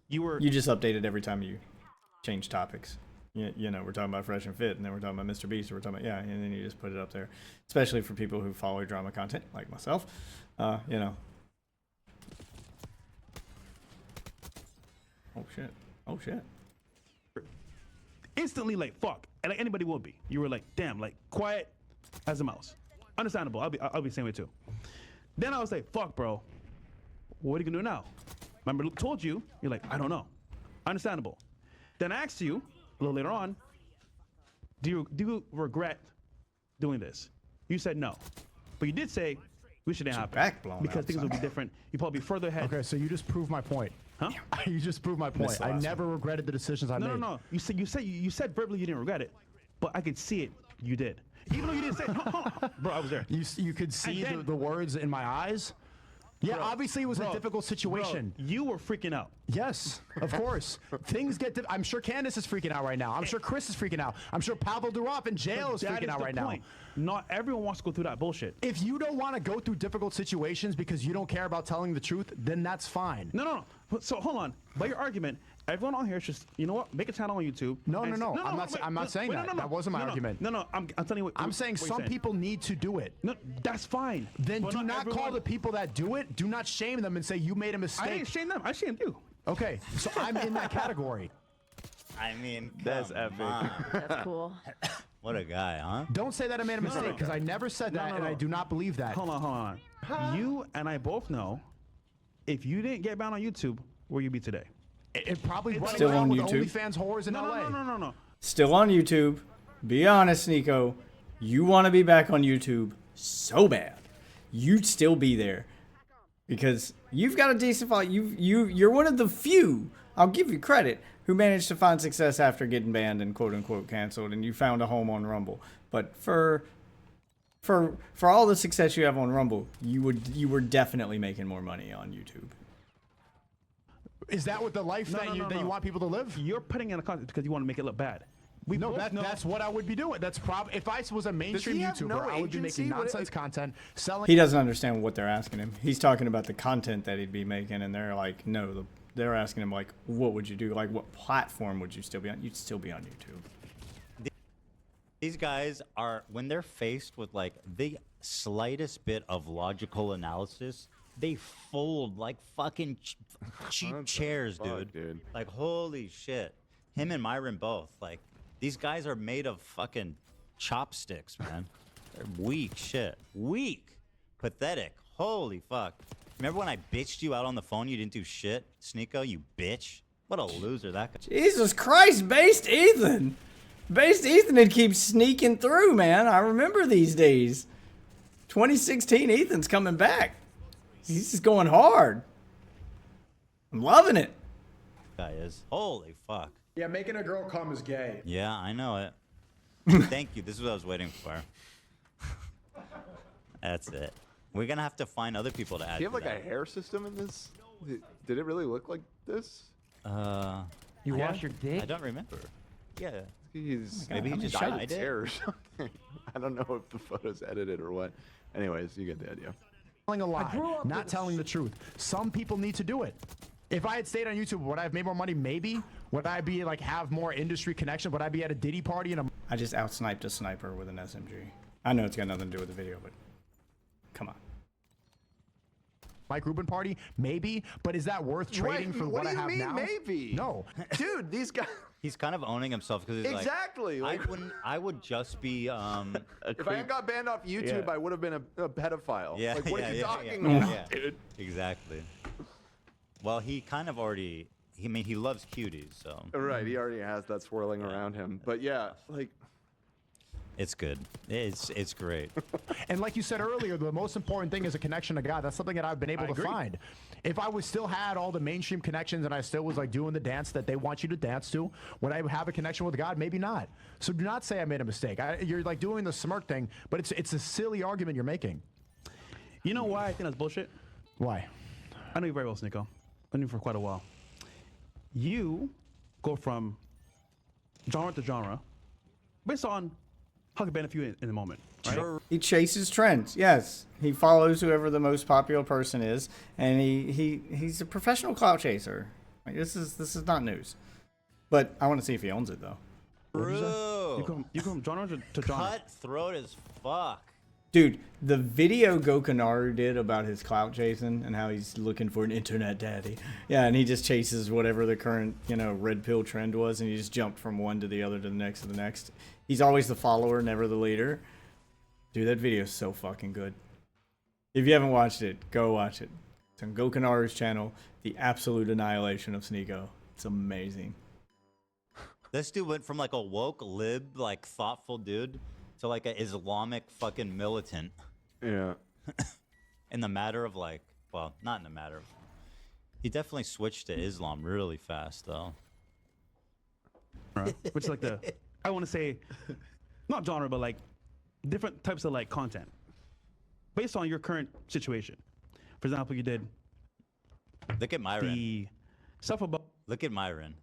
You just update it every time you change topics. You know, we're talking about Fresh and Fit, and then we're talking about Mr. Beast, or we're talking about, and then you just put it up there. Especially for people who follow drama content, like myself. You know. Oh, shit. Oh, shit. instantly like fuck, and like anybody would be. You were like, damn, like quiet as a mouse. Understandable. I'll be the same way too. Then I was like, fuck, bro. What are you gonna do now? Remember, Luke told you. You're like, I don't know. Understandable. Then I asked you a little later on, do you regret doing this? You said no, but you did say we shouldn't happen because things will be different. You probably be further ahead. Okay, so you just proved my point. Huh? You just proved my point. I never regretted the decisions I made. No. You said verbally you didn't regret it, but I could see it. You did. Even though you didn't say, bro, I was there. You could see the words in my eyes. Yeah, obviously it was a difficult situation. Bro, you were freaking out. Yes, of course. Things get. I'm sure Candace is freaking out right now. I'm sure Chris is freaking out. I'm sure Pavel Durov in jail is freaking out right now. Not everyone wants to go through that bullshit. If you don't want to go through difficult situations because you don't care about telling the truth, then that's fine. No. So hold on. By your argument, everyone on here should, you know what? Make a channel on YouTube. No. I'm not saying that. That wasn't my argument. No. I'm telling you what. I'm saying some people need to do it. No, that's fine. Then do not call the people that do it. Do not shame them and say you made a mistake. I didn't shame them. I shamed you. Okay, so I'm in that category. I mean, that's epic. That's cool. What a guy, huh? Don't say that I made a mistake because I never said that and I do not believe that. Hold on. You and I both know if you didn't get banned on YouTube, where you be today? It probably running still around on with YouTube. OnlyFans whores in LA. No. Still on YouTube. Be honest, Nico. You want to be back on YouTube so bad. You'd still be there. Because you've got a decent following. You're one of the few, I'll give you credit, who managed to find success after getting banned and quote unquote canceled, and you found a home on Rumble. But for all the success you have on Rumble, you were definitely making more money on YouTube. Is that what the life that you want people to live? You're putting in a content because you want to make it look bad. That's what I would be doing. That's if I was a mainstream YouTuber, I would be making nonsense content, selling. He doesn't understand what they're asking him. He's talking about the content that he'd be making, and they're like, no, they're asking him like, what would you do? Like, what platform would you still be on? You'd still be on YouTube. These guys are, when they're faced with like the slightest bit of logical analysis, they fold like fucking cheap chairs, dude. Like, holy shit. Him and Myron both. Like, these guys are made of fucking chopsticks, man. They're weak shit. Weak. Pathetic. Holy fuck. Remember when I bitched you out on the phone? You didn't do shit? Sneeko, you bitch. What a loser that guy. Jesus Christ, Based Ethan. Based Ethan would keep sneaking through, man. I remember these days. 2016 Ethan's coming back. He's just going hard. I'm loving it. Guy is. Holy fuck. Yeah, making a girl come is gay. Yeah, I know it. Thank you. This is what I was waiting for. That's it. We're gonna have to find other people to add. Do you have to like a hair system in this? Did it really look like this? You wash your dick? I don't remember. Yeah. Maybe he just dyed dyed it. his hair or something. I don't know if the photo's edited or what. Anyways, you get the idea. Telling a lie, not telling the truth. Some people need to do it. If I had stayed on YouTube, would I have made more money? Maybe. Would I be like have more industry connection? Would I be at a Diddy party in a? I just outsniped a sniper with an SMG. I know it's got nothing to do with the video, but come on. Mike Rubin party? Maybe, but is that worth trading for what I have now? What do you mean, maybe? No. Dude, these guys. He's kind of owning himself because he's Exactly. like, Like- I would just be If I hadn't got banned off YouTube, Yeah. I would have been a pedophile. Yeah, Like, what yeah, are you yeah, talking yeah, about, yeah. dude? Exactly. Well, he kind of already. I mean, he loves cuties, so Right, he already has that swirling around him. But yeah, like. it's good. It's great. And like you said earlier, the most important thing is a connection to God. That's something that I've been able to find. If I was still had all the mainstream connections and I still was like doing the dance that they want you to dance to, would I have a connection with God? Maybe not. So do not say I made a mistake. You're like doing the smirk thing, but it's a silly argument you're making. You know why I think that's bullshit? Why? I know you very well, Sneeko. I knew you for quite a while. You go from genre to genre based on how it can benefit you in the moment, right? He chases trends. Yes, he follows whoever the most popular person is, and he's a professional clout chaser. Like, this is not news. But I want to see if he owns it though. Bro, You go from genre to genre. cutthroat as fuck. Dude, the video Gokanaru did about his clout chasing and how he's looking for an internet daddy. Yeah, and he just chases whatever the current, red pill trend was, and he just jumped from one to the other to the next to the next. He's always the follower, never the leader. Dude, that video is so fucking good. If you haven't watched it, go watch it. It's on Gokanaru's channel, The Absolute Annihilation of Sneeko. It's amazing. This dude went from like a woke lib, like thoughtful dude, to like an Islamic fucking militant. Yeah. In the matter of like, well, not in the matter of. He definitely switched to Islam really fast though. Which is like I want to say, not genre, but like different types of like content based on your current situation. For example, you did Look at Myron. the stuff about. Look at Myron.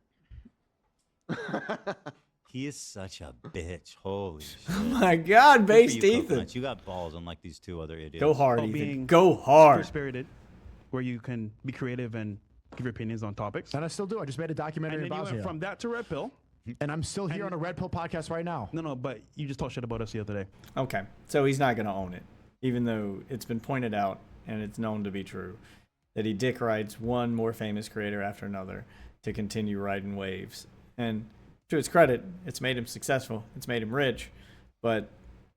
He is such a bitch. Holy shit. Oh my God, Good for based you, Ethan. Coconuts. You got balls unlike these two other idiots. Go hard, about Ethan. being Go hard. free-spirited, where you can be creative and give your opinions on topics. And I still do. I just made a documentary And then you about went Bosnia. from that to Red Pill. And I'm still here on a Red Pill podcast right now. No, but you just talked shit about us the other day. Okay, so he's not going to own it, even though it's been pointed out and it's known to be true that he dick rides one more famous creator after another to continue riding waves. And to his credit, it's made him successful. It's made him rich. But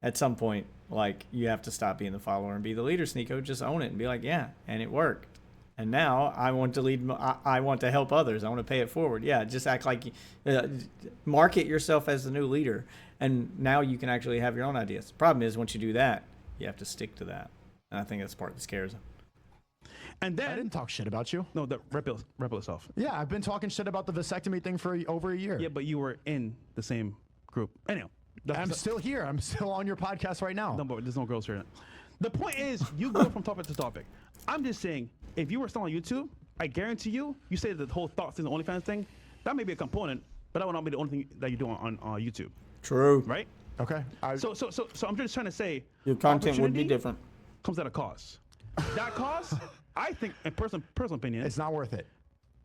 at some point, like, you have to stop being the follower and be the leader, Sneeko. Just own it and be like, yeah, and it worked. And now I want to lead. I want to help others. I want to pay it forward. Yeah, just act like, market yourself as the new leader, and now you can actually have your own ideas. The problem is once you do that, you have to stick to that, and I think that's the part that scares him. And then I didn't talk shit about you. No, the Red Pill itself. Yeah, I've been talking shit about the vasectomy thing for over a year. Yeah, but you were in the same group. Anyhow, I'm still here. I'm still on your podcast right now. No, but there's no girls here. The point is, you go from topic to topic. I'm just saying, if you were still on YouTube, I guarantee you say the whole thoughts thing, the OnlyFans thing, that may be a component, but that would not be the only thing that you do on YouTube. True. Right? Okay. So I'm just trying to say, Your content would be opportunity different. comes at a cost. That cost, I think, in personal opinion, It's not worth it.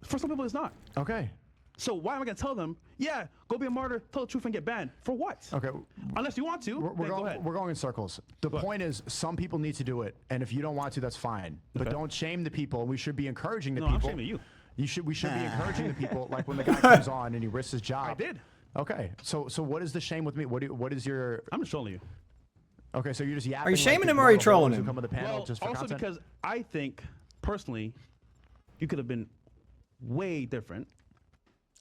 for some people, it's not. Okay. So why am I going to tell them, yeah, go be a martyr, tell the truth, and get banned? For what? Okay. Unless you want to, then go ahead. We're going in circles. The point is, some people need to do it, and if you don't want to, that's fine. But Okay. don't shame the people. We should be encouraging the No, I'm people. shaming you. We should be encouraging the people. Like when the guy comes on and he risks his job. I did. Okay. So what is the shame with me? What is your? I'm just trolling you. Okay. So you're just yapping. Are you like shaming the him or are you normal trolling hoes who him? come on the panel Well, just for also content? because I think, personally, you could have been way different.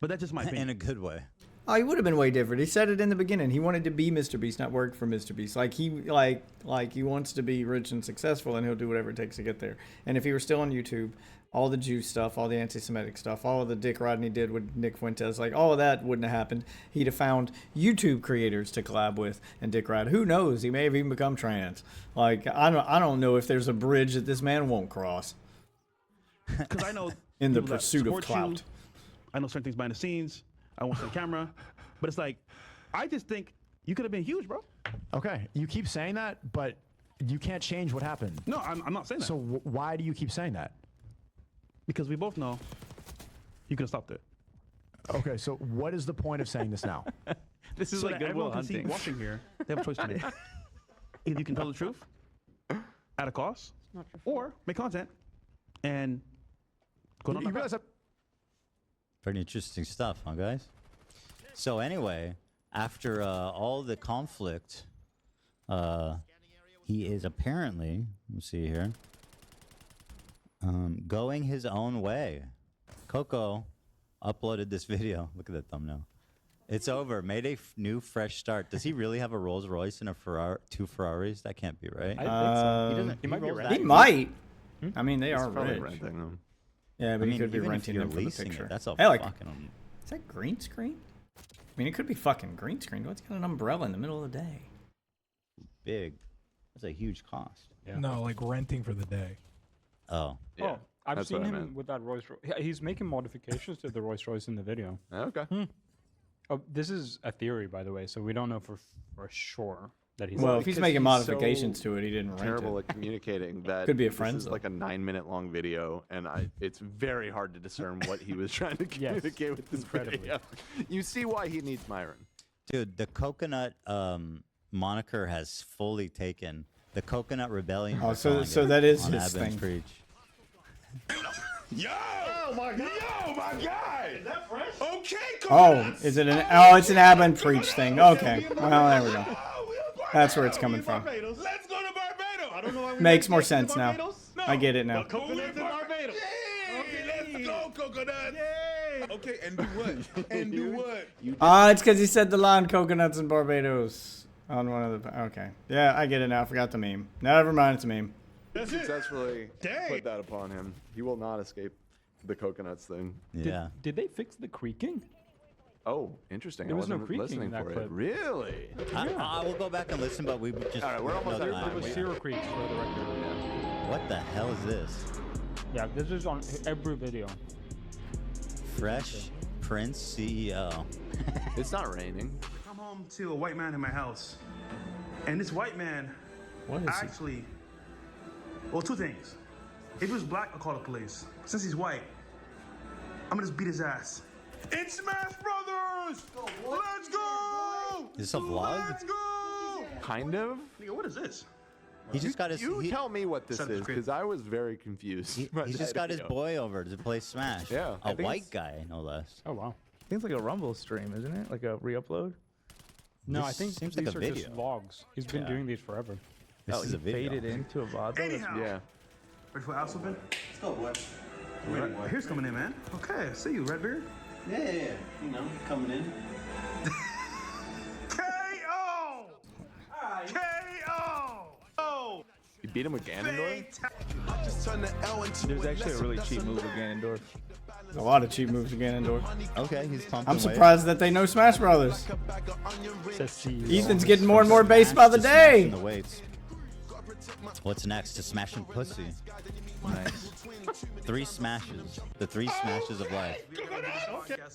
But that's just my opinion. In a good way. Oh, he would have been way different. He said it in the beginning. He wanted to be Mr. Beast, not work for Mr. Beast. Like he wants to be rich and successful, and he'll do whatever it takes to get there. And if he were still on YouTube, all the Jew stuff, all the anti-Semitic stuff, all of the dick riding he did with Nick Fuentes, like all of that wouldn't have happened. He'd have found YouTube creators to collab with and dick ride. Who knows? He may have even become trans. Like I don't know if there's a bridge that this man won't cross. Because I know In the people that pursuit of support clout. you. I know certain things behind the scenes. I won't see the camera. But it's like, I just think you could have been huge, bro. Okay. You keep saying that, but you can't change what happened. No, I'm not saying that. So why do you keep saying that? Because we both know you could have stopped it. Okay. So what is the point of saying this now? This is So like that everyone Goodwill can see Hunting. watching here, they have a choice to make. Either you can tell the truth at a cost, or make content and go down You the realize path. that Pretty interesting stuff, huh, guys? So anyway, after all the conflict, he is apparently, let's see here, going his own way. Coco uploaded this video. Look at that thumbnail. It's over. Made a new fresh start. Does he really have a Rolls Royce and a Ferrari, 2 Ferraris? That can't be right. I think so. He doesn't. He might be rolls renting. He that- might. I mean, they He's are probably rich. renting them. Yeah, but I he mean, could be even if renting you're them for the leasing picture. it, that's a Hey, like, fucking. is that green screen? I mean, it could be fucking green screen. What's got an umbrella in the middle of the day? Big. That's a huge cost. Yeah. No, like renting for the day. Oh. Yeah, Oh, I've that's seen what I him meant. with that Rolls Royce. He's making modifications to the Rolls Royce in the video. Okay. Oh, this is a theory, by the way, so we don't know for sure that he's. Well, if he's because making he's modifications so to it, he didn't rent Terrible it. at communicating that Could be a this friend is zone. like a 9-minute long video, and it's very hard to discern what he was trying to communicate with this incredibly. video. You see why he needs Myron. Dude, the coconut moniker has fully taken. The Coconut Rebellion. Oh, are so- calling so it that is on his Abin's thing. Preach. Yo! Oh my god! Yo, my guy! Is that fresh? Okay, Oh, is it an? Oh, it's an Ab and Preach thing. Okay, well there we go. That's where it's coming from. Let's go to Barbados. I don't know why we Makes went more to sense now. Barbados. No. I get it now. But coconuts in Barbados. Okay, let's go, coconuts. Okay, and do what? And do what? It's because he said the line "coconuts in Barbados" on one of the. Okay, yeah, I get it now. I forgot the meme. Never mind, it's a meme. That's it. Successfully Dang. put that upon him. He will not escape the coconuts thing. Yeah. Did they fix the creaking? Oh, interesting. There I was no wasn't creaking listening in that for clip. it. Really? I will go back and listen, but we just. All right, we're almost no there. time. There was zero creaks for the record. What the hell is this? Yeah, this is on every video. Fresh Prince CEO. It's not raining. Come home to a white man in my house, and this white man What is he? actually, well, 2 things. If he was black, I'll call the police. Since he's white, I'm gonna just beat his ass. It's Smash Brothers! Let's go! Is this a vlog? Let's go! Kind of. Nigga, what is this? He just got his. You he, tell me what this Set up the is, screen. because I was very confused. he by just that got his video. boy over to play Smash. Yeah, I A think white it's- guy, no less. Oh wow. I think it's like a Rumble stream, isn't it? Like a re-upload. No, I This think seems these like a are just video. vlogs. He's been Yeah. doing these forever. This Oh, is he a video. faded into a VOD. though? Anyhow. Yeah. Ready for house open? Let's go, boy. Here's coming in, man. Okay, I see you, Redbeard. Yeah. You know, coming in. KO! KO! Oh! You beat him with Ganondorf? There's actually a really cheap move with Ganondorf. There's a lot of cheap moves again, Indoor. Okay, he's pumping. I'm weight. surprised that they know Smash Brothers. Says CEO. Ethan's getting more and more based by the To smashing day. the weights. What's next? To smashing pussy. Nice. 3 smashes. The 3 smashes of life.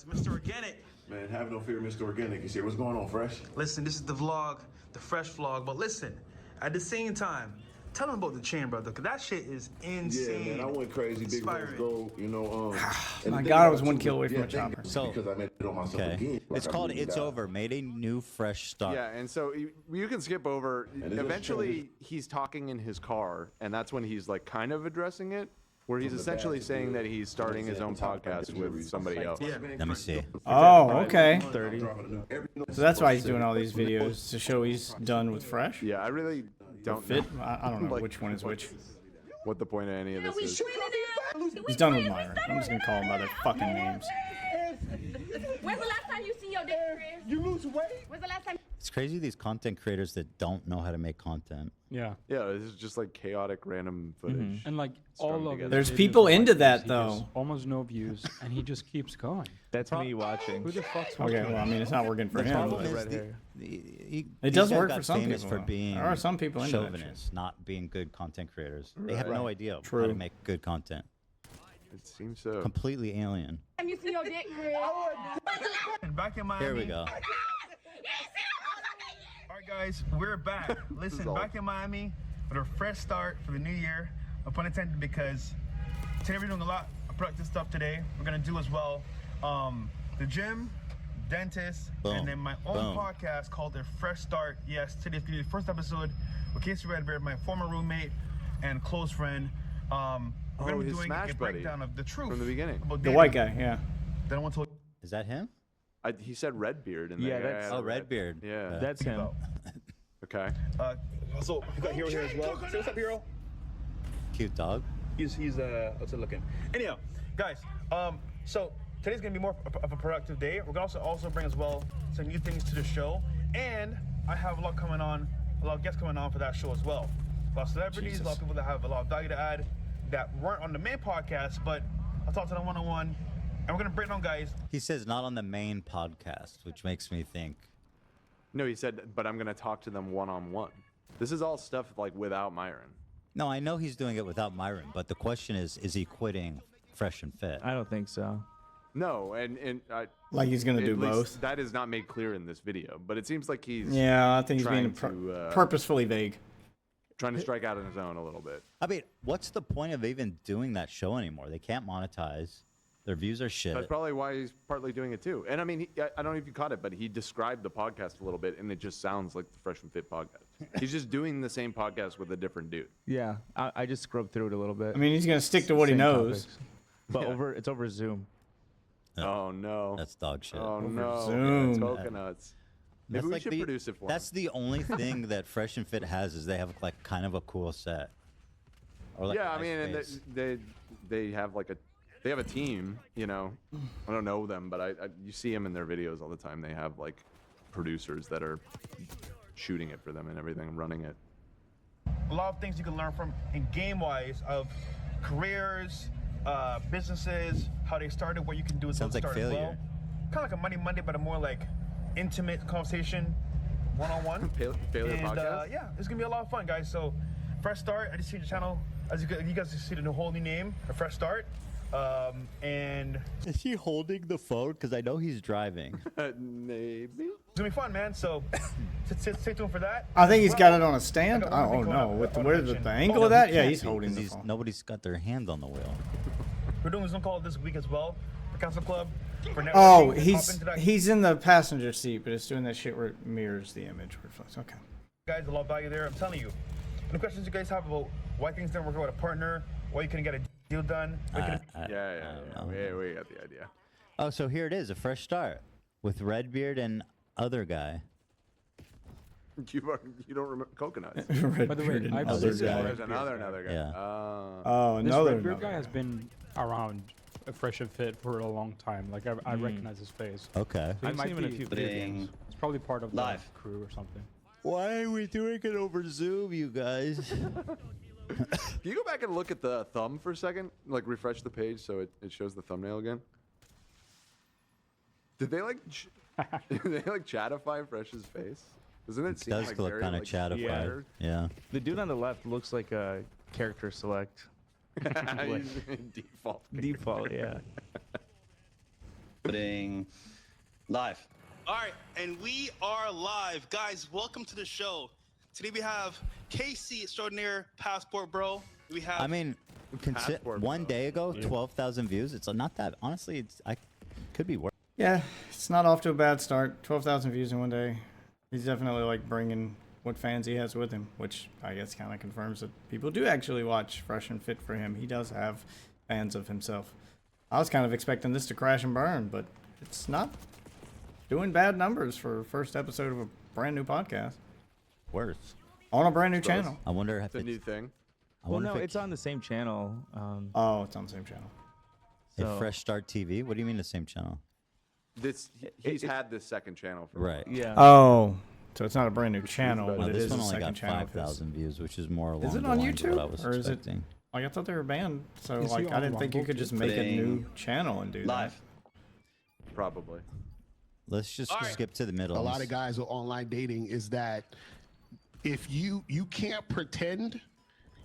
Mr. Organic. Man, have no fear, Mr. Organic. You see what's going on, Fresh? Listen, this is the vlog, the fresh vlog. But listen, at the same time, tell them about the chain, brother, because that shit is insane. Yeah, man, I went crazy. Big Rose Inspiring. Gold, you know. And My the thing God, I about was it, one too, kill away from yeah, a chopper. So- because I made it on myself Okay. again. like It's I called really It's died. Over. Made a new fresh start. Yeah, and so you can skip over. And it Eventually, just he's talking in his car, and that's when he's like kind of addressing it, where he's From the essentially back to saying the- that he's starting his own top, podcast like, with somebody else. Yeah. Let me see. Oh, okay. 30. So that's why he's doing all these videos to show he's done with Fresh. Yeah, I really don't Fit? know I don't know like, which one is which. what the point of any of this is. He's done with Myron. I'm just gonna call him by their fucking names. When's the last time you seen your dick, Chris? You lose weight? When's the last time? It's crazy these content creators that don't know how to make content. Yeah. Yeah, this is just like chaotic random footage. And like Strung all of together. his There's videos people are like into this. that, He though. gets almost no views, and he just keeps going. That's me watching. Who the fuck's Okay, watching? well, I mean, it's not working for The him. problem but- is red the- hair. It does these guys work got for some famous people, for though. being There are some people into that chauvinists, not being good content creators. They have Right. no idea how True. to make good content. It seems so. Completely alien. Time you seen your dick, Chris? Back in Miami. Here we go. All right, guys, we're back. Listen, all- back in Miami with a fresh start for the new year. No pun intended, because today we're doing a lot of productive stuff today. We're gonna do as well the gym, dentist, Boom. and then my own Boom. podcast called The Fresh Start. Yes, today's gonna be the first episode with Casey Redbeard, my former roommate and close friend. We're gonna be his doing Smash a buddy breakdown of the truth from the beginning. about The dating white guy, yeah. that I want to. Is that him? He said Redbeard in Yeah, there. that's- Oh, Redbeard. Yeah. That's him. Okay. So we got Hero here as well. Say what's up, Hero. Cute dog. He's what's it looking? Anyhow, guys, so today's gonna be more of a productive day. We're gonna also bring as well some new things to the show, and I have a lot of guests coming on for that show as well. A lot of celebrities, a lot of people that have a lot of value to add that weren't on the main podcast, but I'll talk to them one-on-one, and we're gonna break down, guys. He says not on the main podcast, which makes me think. No, he said, but I'm gonna talk to them one-on-one. This is all stuff like without Myron. No, I know he's doing it without Myron, but the question is he quitting Fresh and Fit? I don't think so. No, and Like he's gonna at do least both? That is not made clear in this video, but it seems like he's Yeah, I think he's being trying to, purposefully vague. trying to strike out on his own a little bit. I mean, what's the point of even doing that show anymore? They can't monetize. Their views are shit. That's probably why he's partly doing it too. And I mean, I don't know if you caught it, but he described the podcast a little bit, and it just sounds like the Fresh and Fit podcast. He's just doing the same podcast with a different dude. Yeah, I just scrubbed through it a little bit. I mean, he's gonna stick to what he Same knows. topics. But it's over Zoom. Oh no. That's dog shit. Oh no. Zoom. Coconuts. Maybe That's we like should produce it for That's him. the only thing that Fresh and Fit has is they have like kind of a cool set. Or like Yeah, a I mean, nice and space. they have like they have a team, you know. I don't know them, but you see them in their videos all the time. They have like producers that are shooting it for them and everything, running it. A lot of things you can learn from in game-wise of careers, businesses, how they started, what you can do with Sounds them like start as well. failure. Kind of like a Money Monday, but a more like intimate conversation, one-on-one. Failure And podcast? yeah, it's gonna be a lot of fun, guys. So, fresh start. I just see the channel. As you guys see the whole new name, a fresh start. And Is he holding the phone? Because I know he's driving. Maybe. it's gonna be fun, man. So, stay tuned for that. I think he's Well, got it on a stand. I got one Oh thing coming no! up With I wanna where the mention. angle Oh, of that? he Yeah, Can't he's be, holding 'cause the phone. Nobody's got their hand on the wheel. We're doing a Zoom call this week as well for Council Club. For networking. Oh, Hop he's into that. in the passenger seat, but it's doing that shit where it mirrors the image. Reflects. Okay. Guys, a lot of value there. I'm telling you. Any questions you guys have about why things didn't work out with a partner, why you couldn't get a deal done? why you couldn't- We got the idea. Oh, so here it is, a fresh start with Redbeard and other guy. You don't remember Coconuts? Red By the way, beard I've and seen other this guy. There's another guy. Yeah. Oh, This another. Redbeard guy has been around Fresh and Fit for a long time. Like I recognize his face. Okay. So he I've might seen him in a be- few video games. It's probably part of the crew or something. Why are we doing it over Zoom, you guys? Can you go back and look at the thumb for a second? Like refresh the page so it shows the thumbnail again. Did they like did they like chatify Fresh's face? Doesn't it It seem does like look very, kind of like, chatified. weird? Yeah. The dude on the left looks like a character select. Default. Default, yeah. Putting live. All right, and we are live. Guys, welcome to the show. Today we have KC Extraordinaire Passport Bro. We have I mean, one day ago, 12,000 views. It's not that. Honestly, could be worse. Yeah, it's not off to a bad start. 12,000 views in one day. He's definitely like bringing what fans he has with him, which I guess kind of confirms that people do actually watch Fresh and Fit for him. He does have fans of himself. I was kind of expecting this to crash and burn, but it's not doing bad numbers for first episode of a brand new podcast. Worse. On a brand new channel. I wonder if It's a new thing. Well, no, it's on the same channel. Oh, it's on the same channel. A Fresh Start TV? What do you mean the same channel? He's had this second channel for Right. Yeah. Oh, so it's not a brand new channel, No, but it this is one a only second got channel. 5,000 views, which is more along Is it the on lines of YouTube, what I was or is it? expecting. Like I thought they were banned, so Is he like I on didn't think you could just make a new channel and do live. Probably. Let's just skip to the middle. A lot of guys with online dating is that if you can't pretend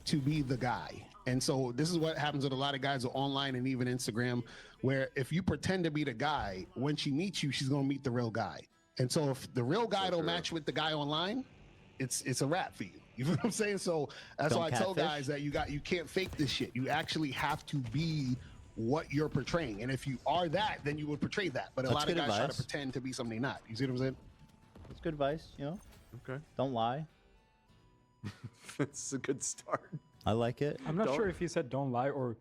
to be the guy. And so this is what happens with a lot of guys with online and even Instagram, where if you pretend to be the guy, when she meets you, she's gonna meet the real guy. And so if the real guy don't match with the guy online, it's a wrap for you. You know what I'm saying? So that's Don't why I tell catfish? guys that you can't fake this shit. You actually have to be what you're portraying. And if you are that, then you would portray that. But a That's lot of good guys try to advice. pretend to be something they're not. You see what I'm saying? It's good advice, you know? Okay. Don't lie. It's a good start. I like it. I'm not sure if he said don't lie or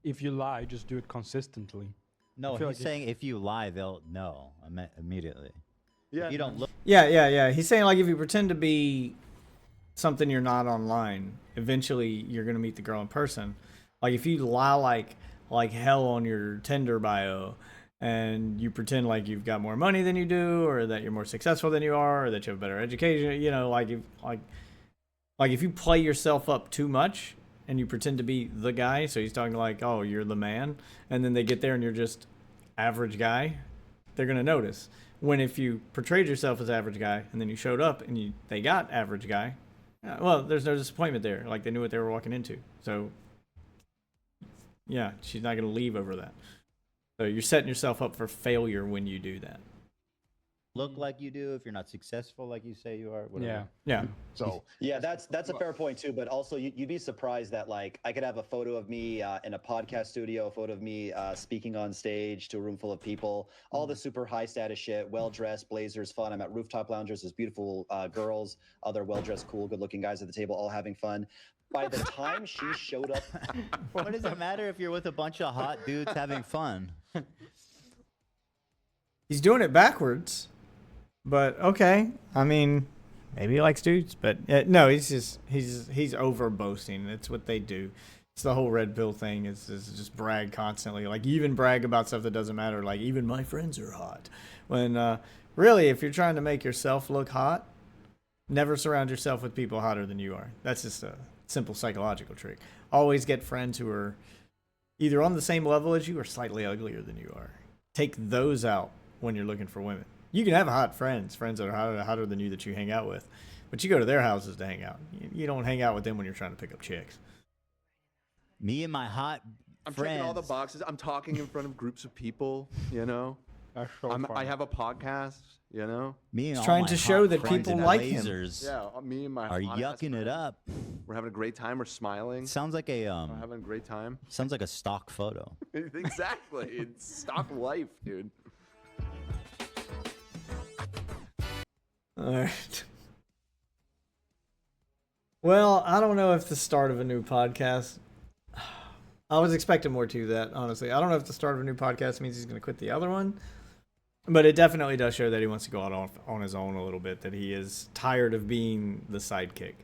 if you lie, just do it consistently. No, I feel he's like saying if you lie, they'll know immediately. Yeah. If you don't look. Yeah. He's saying like if you pretend to be something you're not online, eventually you're gonna meet the girl in person. Like if you lie like hell on your Tinder bio, and you pretend like you've got more money than you do, or that you're more successful than you are, or that you have better education, you know, like if you play yourself up too much and you pretend to be the guy, so he's talking like, oh, you're the man, and then they get there and you're just average guy, they're gonna notice. When if you portrayed yourself as average guy and then you showed up and they got average guy, well, there's no disappointment there. Like they knew what they were walking into. So yeah, she's not gonna leave over that. So you're setting yourself up for failure when you do that. Look like you do if you're not successful like you say you are. Whatever. Yeah. So yeah, that's a fair point too. But also, you'd be surprised that like I could have a photo of me in a podcast studio, a photo of me speaking on stage to a room full of people, all the super high status shit, well dressed, blazers, fun. I'm at rooftop loungers. There's beautiful girls, other well dressed, cool, good looking guys at the table, all having fun. By the time she showed up, What does it matter if you're with a bunch of hot dudes having fun? He's doing it backwards, but okay. I mean, maybe he likes dudes, but no, he's over boasting. It's what they do. It's the whole red pill thing. Is just brag constantly. Like you even brag about stuff that doesn't matter. Like even my friends are hot. When really, if you're trying to make yourself look hot, never surround yourself with people hotter than you are. That's just a simple psychological trick. Always get friends who are either on the same level as you or slightly uglier than you are. Take those out when you're looking for women. You can have hot friends that are hotter than you that you hang out with, but you go to their houses to hang out. You don't hang out with them when you're trying to pick up chicks. Me and my hot I'm friends. checking all the boxes. I'm talking in front of groups of people, you know. That's so I funny. have a podcast, you know. Me and He's all trying my to show hot that friends people in like him. blazers Yeah, me and my are hot ass yucking it friends. up. We're having a great time. We're smiling. Sounds like a We're having a great time. sounds like a stock photo. Exactly. It's stock life, dude. All right. Well, I don't know if the start of a new podcast. I was expecting more to that, honestly. I don't know if the start of a new podcast means he's going to quit the other one, but it definitely does show that he wants to go out on his own a little bit, that he is tired of being the sidekick.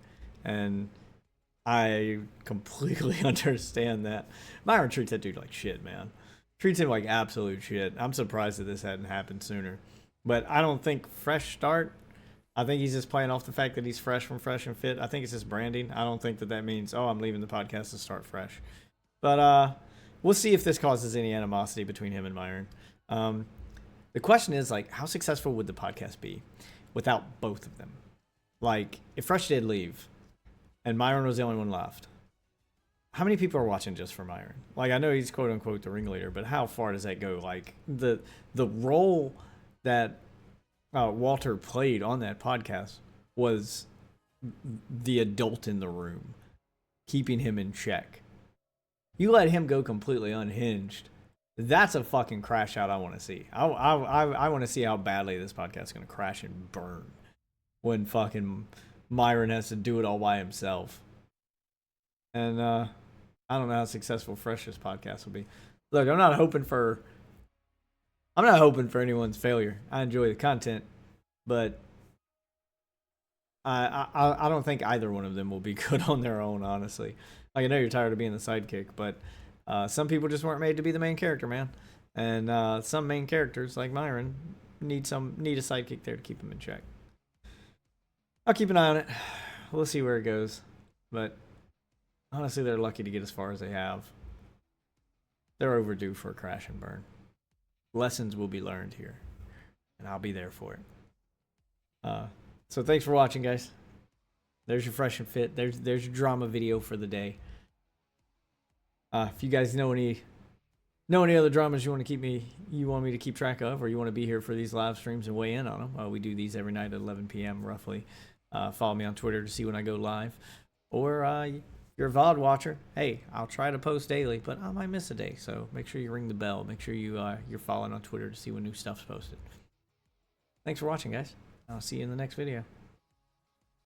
And I completely understand that. Myron treats that dude like shit, man. Treats him like absolute shit. I'm surprised that this hadn't happened sooner. But I don't think fresh start. I think he's just playing off the fact that he's fresh from Fresh and Fit. I think it's just branding. I don't think that means, oh, I'm leaving the podcast to start fresh. But we'll see if this causes any animosity between him and Myron. The question is, like, how successful would the podcast be without both of them? Like, if Fresh did leave and Myron was the only one left, how many people are watching just for Myron? Like, I know he's quote unquote the ringleader, but how far does that go? Like, the role that Walter played on that podcast was the adult in the room, keeping him in check. You let him go completely unhinged. That's a fucking crash out I want to see. I want to see how badly this podcast is going to crash and burn when fucking Myron has to do it all by himself. And I don't know how successful Fresh's podcast will be. Look, I'm not hoping for anyone's failure. I enjoy the content, but I don't think either one of them will be good on their own, honestly. Like, I know you're tired of being the sidekick, but some people just weren't made to be the main character, man. And some main characters, like Myron, need a sidekick there to keep them in check. I'll keep an eye on it. We'll see where it goes. But honestly, they're lucky to get as far as they have. They're overdue for a crash and burn. Lessons will be learned here, and I'll be there for it. So thanks for watching, guys. There's your Fresh and Fit. There's your drama video for the day. If you guys know any other dramas you want me to keep track of, or you want to be here for these live streams and weigh in on them, we do these every night at 11 p.m. roughly. Follow me on Twitter to see when I go live, or you're a VOD watcher. Hey, I'll try to post daily, but I might miss a day. So make sure you ring the bell. Make sure you're following on Twitter to see when new stuff's posted. Thanks for watching, guys. I'll see you in the next video.